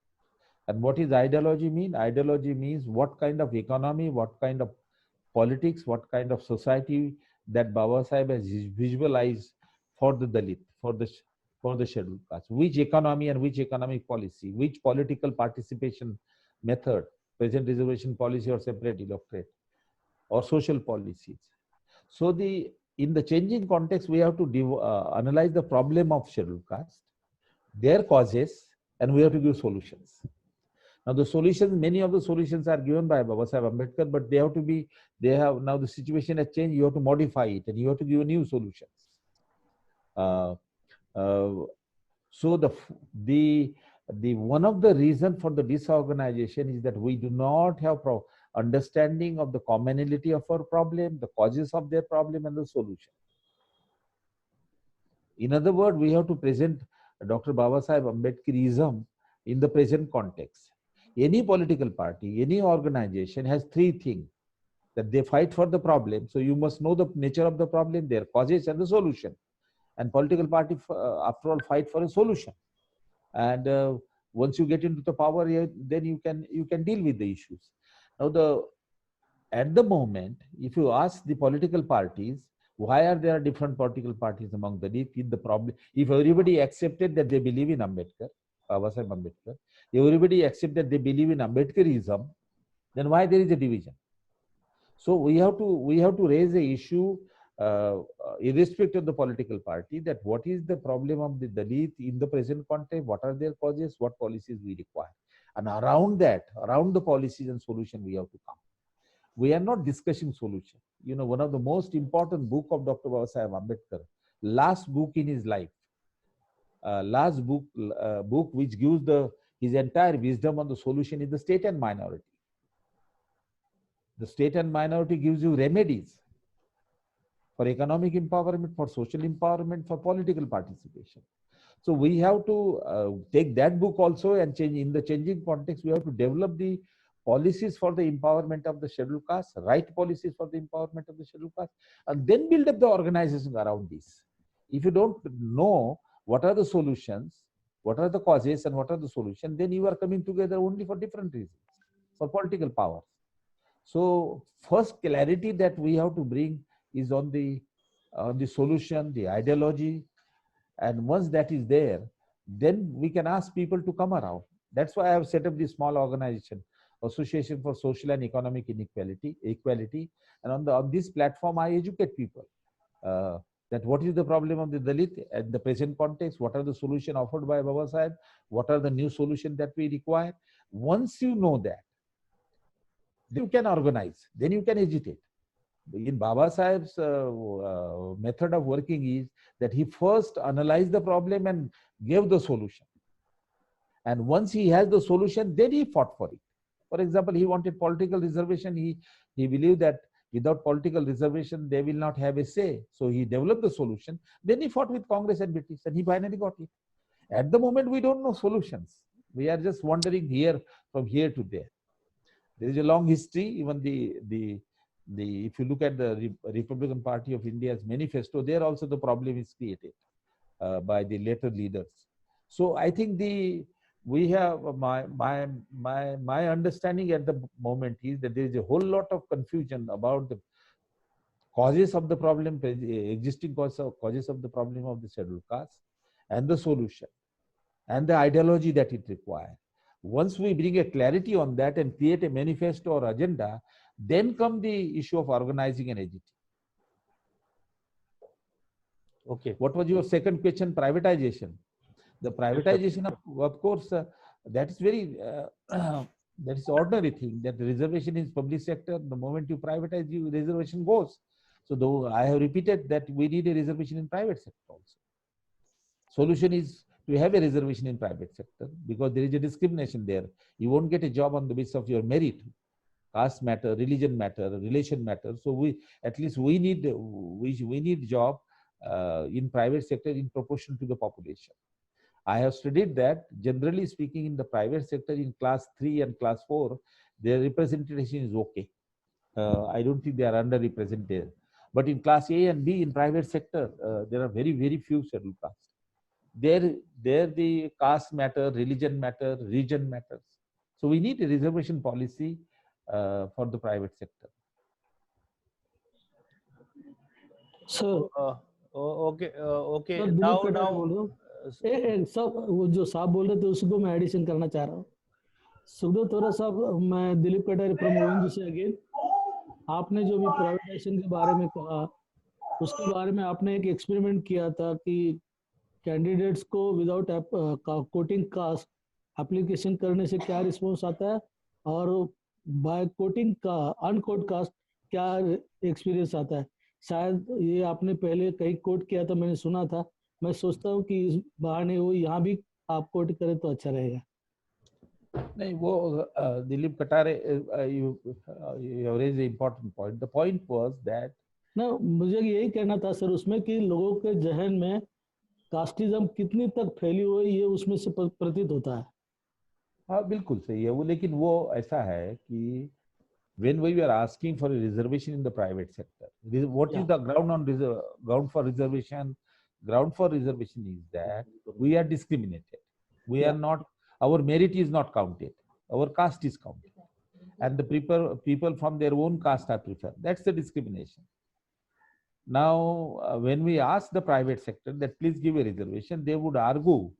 And what is ideology mean? Ideology means what kind of economy, what kind of politics, what kind of society that Baba Sahib has visualized for the Dalit, for the for the scheduled caste? Which economy and which economic policy? Which political participation method? Present reservation policy or separate electorate or social policies? So in the changing context, we have to analyze the problem of scheduled caste, their causes, and we have to give solutions. Now the solutions, many of the solutions are given by Babasaheb Ambedkar, but now the situation has changed. You have to modify it and you have to give new solutions. So the one of the reasons for the disorganization is that we do not have understanding of the commonality of our problem, the causes of their problem, and the solution. In other words, we have to present Dr. Babasaheb Ambedkarism in the present context. Any political party, any organization has three things that they fight for the problem. So you must know the nature of the problem, their causes, and the solution. And political party, after all, fight for a solution. And once you get into the power, then you can deal with the issues. Now, at the moment, if you ask the political parties, why are there different political parties among the problem? If everybody accepted that they believe in Ambedkar, Babasaheb Ambedkar, everybody accept that they believe in Ambedkarism, then why there is a division? So we have to raise the issue, irrespective of the political party, that what is the problem of the Dalit in the present context, what are their causes, what policies we require. And around the policies and solution, we have to come. We are not discussing solution. You know, one of the most important book of Dr. Babasaheb Ambedkar, last book in his life, last book which gives his entire wisdom on the solution is The State and Minority. The State and Minority gives you remedies for economic empowerment, for social empowerment, for political participation. So we have to take that book also and change in the changing context. We have to develop the policies for the empowerment of the scheduled caste, right policies for the empowerment of the scheduled caste, and then build up the organization around this. If you don't know what are the solutions, what are the causes, and what are the solutions, then you are coming together only for different reasons, for political power. So first clarity that we have to bring is on the solution, the ideology, and once that is there, then we can ask people to come around. That's why I have set up this small organization, Association for Social and Economic Equality, and on this platform I educate people that what is the problem of the Dalit at the present context, what are the solutions offered by Babasaheb, what are the new solutions that we require. Once you know that, then you can organize, then you can agitate. In Babasaheb's method of working is that he first analyzed the problem and gave the solution. And once he has the solution, then he fought for it. For example, he wanted political reservation. He believed that without political reservation, they will not have a say. So he developed the solution. Then he fought with Congress and British, and he finally got it. At the moment, we don't know solutions. We are just wandering from here to there. There is a long history. Even if you look at the Republican Party of India's manifesto, there also the problem is created by the later leaders. So I think we have my understanding at the moment is that there is a whole lot of confusion about the causes of the problem, existing causes of the problem of the scheduled caste, and the solution, and the ideology that it requires. Once we bring a clarity on that and create a manifesto or agenda, then come the issue of organizing and agitating. Okay. What was your second question? Privatization. The privatization, of course, that is very that is ordinary thing. That the reservation is public sector. The moment you privatize, your reservation goes. So though I have repeated that we need a reservation in private sector also. Solution is to have a reservation in private sector because there is a discrimination there. You won't get a job on the basis of your merit. Caste matter, religion matter, relation matter. So we need job in private sector in proportion to the population. I have studied that generally speaking in the private sector in class 3 and class 4, their representation is okay. I don't think they are underrepresented. But in class A and B in private sector, there are very, very few scheduled castes. There the caste matter, religion matter, region matters. So we need a reservation policy for the private sector. So okay. So now सब वो जो साहब बोल रहे थे उसको मैं addition करना चाह रहा हूँ। सुखदेव थोड़ा साहब, मैं Dilip Katare from ONGC again. आपने जो भी प्राइवेटाइजेशन के बारे में कहा, उसके बारे में आपने एक एक्सपेरिमेंट किया था कि कैंडिडेट्स को विदाउट कोटिंग कास्ट एप्लीकेशन करने से क्या रिस्पॉन्स आता है, और बाय कोटिंग का अनकोट कास्ट क्या एक्सपीरियंस आता है। शायद ये आपने पहले कहीं कोट किया था, मैंने सुना था। मैं सोचता हूँ कि इस बहाने वो यहाँ भी आप कोट करें तो अच्छा रहेगा। नहीं, वो Dilip Katare, you raised an important point. The point was that ना, मुझे यही कहना था सर उसमें कि लोगों के जहन में कास्टिज्म कितनी तक फैली हुई ये उसमें से प्रतीत होता है। हाँ बिल्कुल सही है वो, लेकिन वो ऐसा है कि when we were asking for a reservation in the private sector, what is the ground for reservation? Ground for reservation is that we are discriminated. We are not, our merit is not counted. Our caste is counted. And the people from their own caste are preferred. That's the discrimination. Now, when we ask the private sector that please give a reservation, they would argue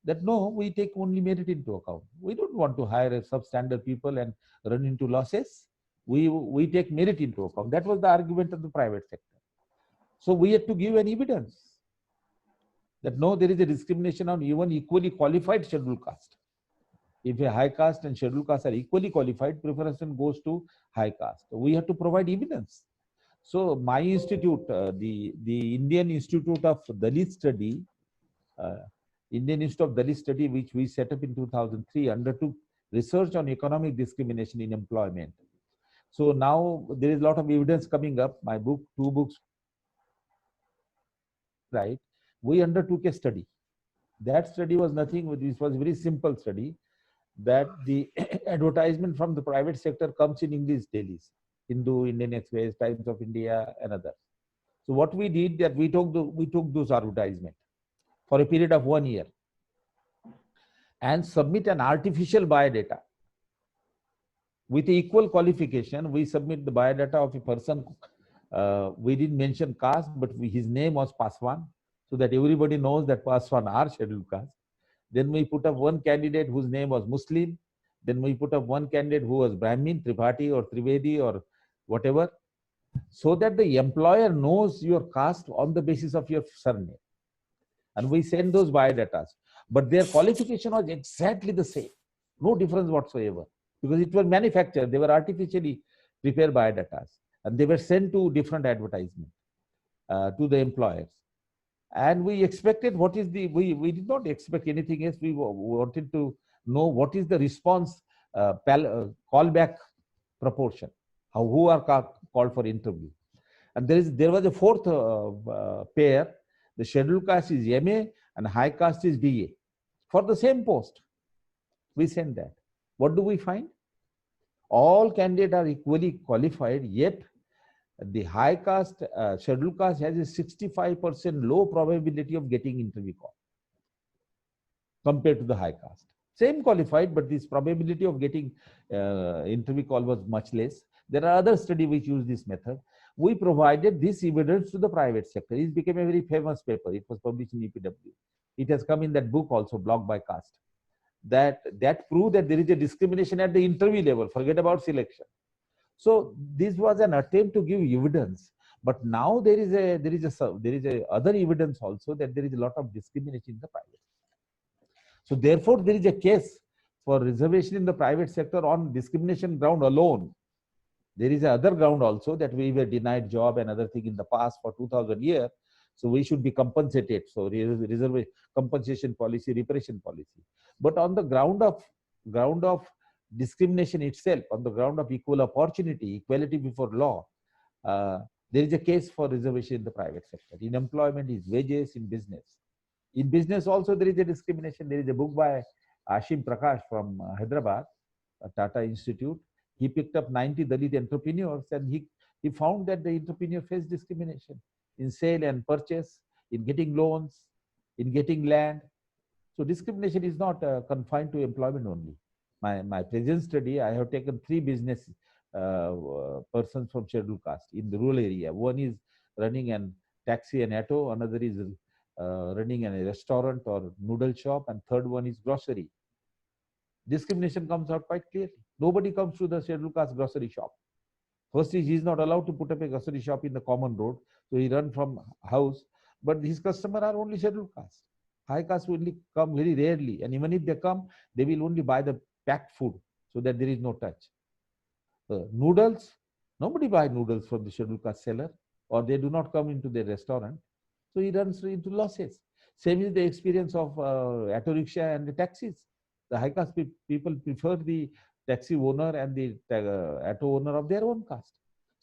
that no, we take only merit into account. We don't want to hire substandard people and run into losses. We take merit into account. That was the argument of the private sector. So we had to give an evidence that no, there is a discrimination on even equally qualified scheduled caste. If a high caste and scheduled caste are equally qualified, preference goes to high caste. We have to provide evidence. So my institute, the Indian Institute of Dalit Study, Indian Institute of Dalit Study, which we set up in 2003, undertook research on economic discrimination in employment. So now there is a lot of evidence coming up. My book, 2 books, right? We undertook a study. That study was nothing, this was a very simple study, that the advertisement from the private sector comes in English dailies, Hindu, Indian Express, Times of India, and others. So what we did that we took those advertisements for a period of 1 year and submit an artificial biodata. With equal qualification, we submit the biodata of a person. We didn't mention caste, but his name was Paswan, so that everybody knows that Paswan are scheduled caste. Then we put up one candidate whose name was Muslim. Then we put up one candidate who was Brahmin, Tripathi or Trivedi or whatever, so that the employer knows your caste on the basis of your surname. And we send those biodatas. But their qualification was exactly the same, no difference whatsoever, because it was manufactured. They were artificially prepared biodatas, and they were sent to different advertisements to the employers. And we expected what is the, we did not expect anything else. We wanted to know what is the response callback proportion, who are called for interview. And there was a fourth pair. The scheduled caste is MA and high caste is DA for the same post. We send that. What do we find? All candidates are equally qualified, yet the high caste, scheduled caste has a 65% low probability of getting interview call compared to the high caste. Same qualified, but this probability of getting interview call was much less. There are other studies which use this method. We provided this evidence to the private sector. It became a very famous paper. It was published in EPW. It has come in that book also, Block by Caste. That proved that there is a discrimination at the interview level. Forget about selection. So this was an attempt to give evidence, but now there is a other evidence also that there is a lot of discrimination in the private. So therefore, there is a case for reservation in the private sector on discrimination ground alone. There is another ground also that we were denied job and other thing in the past for 2000 years. So we should be compensated. So reservation, compensation policy, reparation policy. But on the ground of discrimination itself, on the ground of equal opportunity, equality before law, there is a case for reservation in the private sector. In employment, is wages, in business. In business also there is a discrimination. There is a book by Ashim Prakash from Hyderabad, Tata Institute. He picked up 90 Dalit entrepreneurs and he found that the entrepreneur faced discrimination in sale and purchase, in getting loans, in getting land. So discrimination is not confined to employment only. My present study, I have taken 3 business persons from scheduled caste in the rural area. One is running an taxi and auto, another is running a restaurant or noodle shop, and third one is grocery. Discrimination comes out quite clearly. Nobody comes to the scheduled caste grocery shop. First is he is not allowed to put up a grocery shop in the common road, so he run from house. But his customers are only scheduled caste. High caste will only come very rarely, and even if they come, they will only buy the packed food so that there is no touch. Noodles, nobody buy noodles from the scheduled caste seller, or they do not come into the restaurant. So he runs into losses. Same is the experience of auto rickshaw and the taxis. The high caste people prefer the taxi owner and the auto owner of their own caste.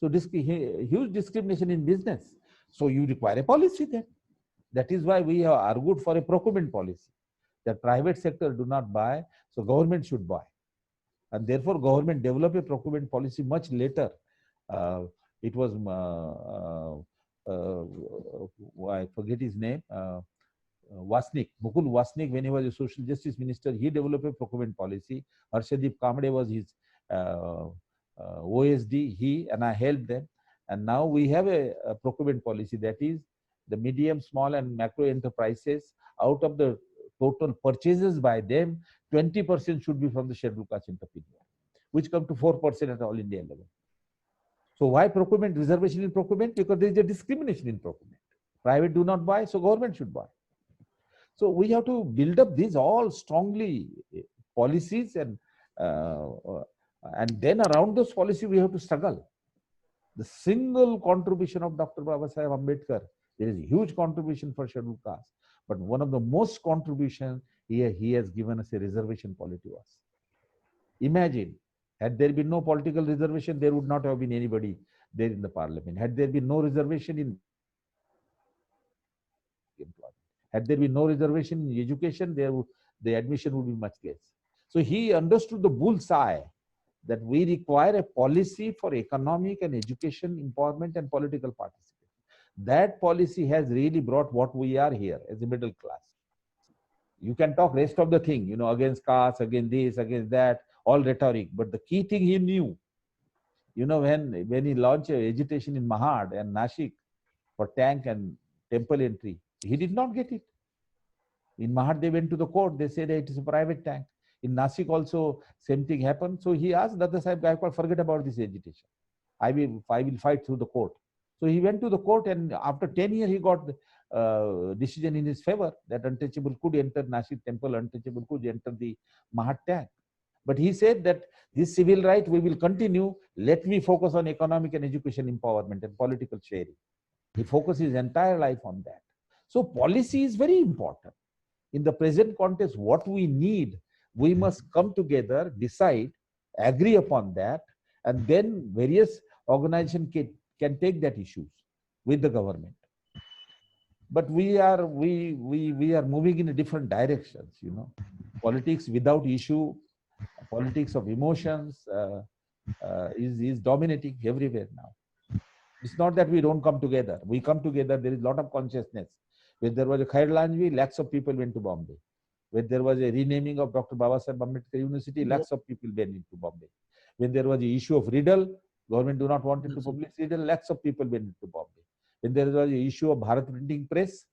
So this huge discrimination in business. So you require a policy then. That is why we have argued for a procurement policy. The private sector do not buy, so government should buy. And therefore government developed a procurement policy much later. It was, I forget his name, Wasnik, Mukul Wasnik, when he was a social justice minister, he developed a procurement policy. Harshadip Kamde was his OSD, he and I helped them. And now we have a procurement policy, that is the medium, small and macro enterprises, out of the total purchases by them, 20% should be from the scheduled caste entrepreneur, which come to 4% at all India level. So why procurement, reservation in procurement? Because there is a discrimination in procurement. Private do not buy, so government should buy. So we have to build up these all strongly policies, and then around those policies we have to struggle. The single contribution of Dr. Babasaheb Ambedkar, there is a huge contribution for scheduled caste, but one of the most contribution he has given us a reservation policy to us. Imagine, had there been no political reservation, there would not have been anybody there in the parliament. Had there been no reservation in employment, had there been no reservation in education, the admission would be much less. So he understood the bullseye, that we require a policy for economic and education empowerment and political participation. That policy has really brought what we are here as a middle class. You can talk rest of the thing, you know, against caste, against this, against that, all rhetoric. But the key thing he knew, you know, when he launched agitation in Mahad and Nashik for tank and temple entry, he did not get it. In Mahad, they went to the court. They said it is a private tank. In Nashik also, same thing happened. So he asked Dada Saheb Gaikwad, forget about this agitation. I will fight through the court. So he went to the court, and after 10 years, he got the decision in his favor that untouchable could enter Nashik temple, untouchable could enter the Mahad tank. But he said that this civil right we will continue. Let me focus on economic and education empowerment and political sharing. He focused his entire life on that. So policy is very important. In the present context, what we need, we must come together, decide, agree upon that, and then various organizations can take that issues with the government. But we are moving in a different directions, you know. Politics without issue, politics of emotions is dominating everywhere now. It's not that we don't come together. We come together, there is a lot of consciousness. When there was a Khair Lanjvi, lakhs of people went to Bombay. When there was a renaming of Dr. Babasaheb Ambedkar University, lakhs of people went into Bombay. When there was the issue of Riddle, government do not want to publish Riddle, lakhs of people went into Bombay. When there was the issue of Bharat Printing Press,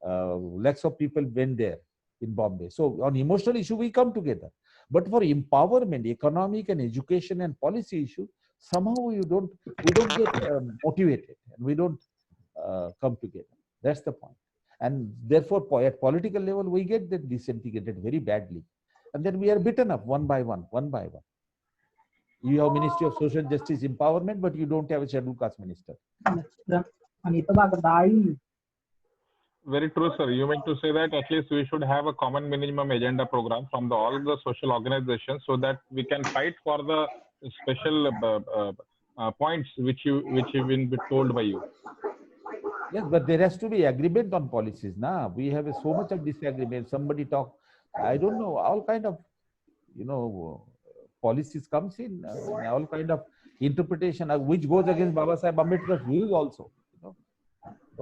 lakhs of people went there in Bombay. So on emotional issue, we come together. But for empowerment, economic and education and policy issue, somehow we don't get motivated, and we don't come together. That's the point. And therefore, at political level, we get that disintegrated very badly. And then we are beaten up one by one. You have Ministry of Social Justice Empowerment, but you don't have a scheduled caste minister. Very true, sir. You meant to say that at least we should have a common minimum agenda program from all the social organizations, so that we can fight for the special points which have been told by you. Yes, but there has to be agreement on policies. Now we have so much of disagreement. Somebody talk, I don't know, all kind of, you know, policies comes in, all kind of interpretation which goes against Babasaheb Ambedkar's views also. You know?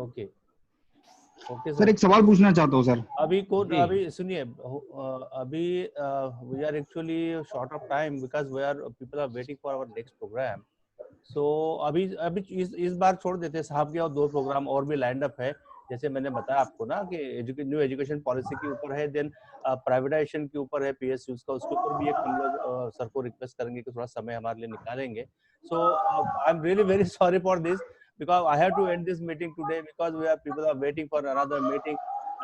Okay. Okay, sir एक सवाल पूछना चाहता हूँ sir. अभी सुनिए, अभी we are actually short of time because people are waiting for our next program. So अभी इस बार छोड़ देते हैं साहब के, और 2 प्रोग्राम और भी लाइंड अप है. जैसे मैंने बताया आपको ना कि न्यू एजुकेशन पॉलिसी के ऊपर है, देन प्राइवेटाइजेशन के ऊपर है PSUs का, उसके ऊपर भी एक हम लोग सर को रिक्वेस्ट करेंगे कि थोड़ा समय हमारे लिए निकालेंगे. So I am really very sorry for this, because I have to end this meeting today because people are waiting for another meeting.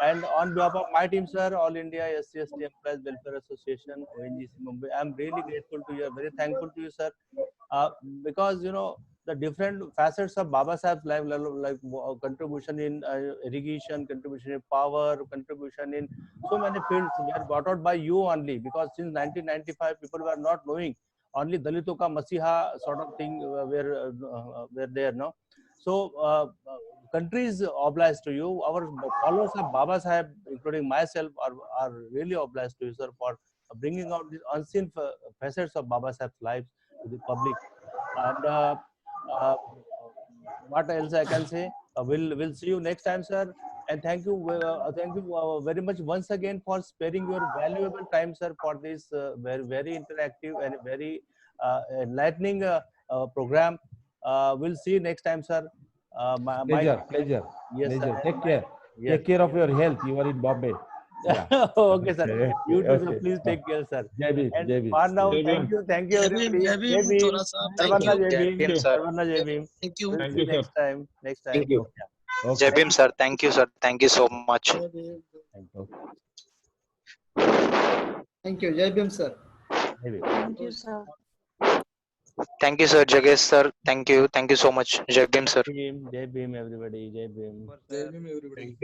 And on behalf of my team, sir, All India SC/ST Employees Welfare Association, ONGC Mumbai, I am really grateful to you, very thankful to you, sir, because the different facets of Baba Saheb's life, like contribution in irrigation, contribution in power, contribution in so many fields were brought out by you only, because since 1995 people were not knowing, only Dalito ka Masiha sort of thing were there, no? So country is obliged to you. Our followers of Baba Saheb, including myself, are really obliged to you, sir, for bringing out these unseen facets of Baba Saheb's life to the public. And what else I can say? We'll see you next time, sir. And thank you very much once again for sparing your valuable time, sir, for this very interactive and very enlightening program. We'll see you next time, sir. Pleasure. Yes, Pleasure. sir. Take care. Yes. Take care of your health. You are in Bombay. Yeah. Okay, sir. You too, sir. Please take care, sir. Jai Bhim. And Jai Bhim. for now, Jai thank you, everybody. Jai Bhim, Jai Bhim. Thora Sahab. Thank Sarvana you. Jai Bhim. sir. Sarvana Jai Bhim. Thank you. We'll Thank see you, you sir. next time. Thank you. Yeah. Okay. Jai Bhim, sir. Thank you, sir. Thank you so much. Thank you. Thank you. Jai Bhim, sir. Jai Bhim. Thank you, sir. Thank you, sir. Jagesh, sir. Thank you. Thank you so much. Jai Bhim, sir. Jai Bhim, everybody. Jai Bhim. Jai Bhim, everybody.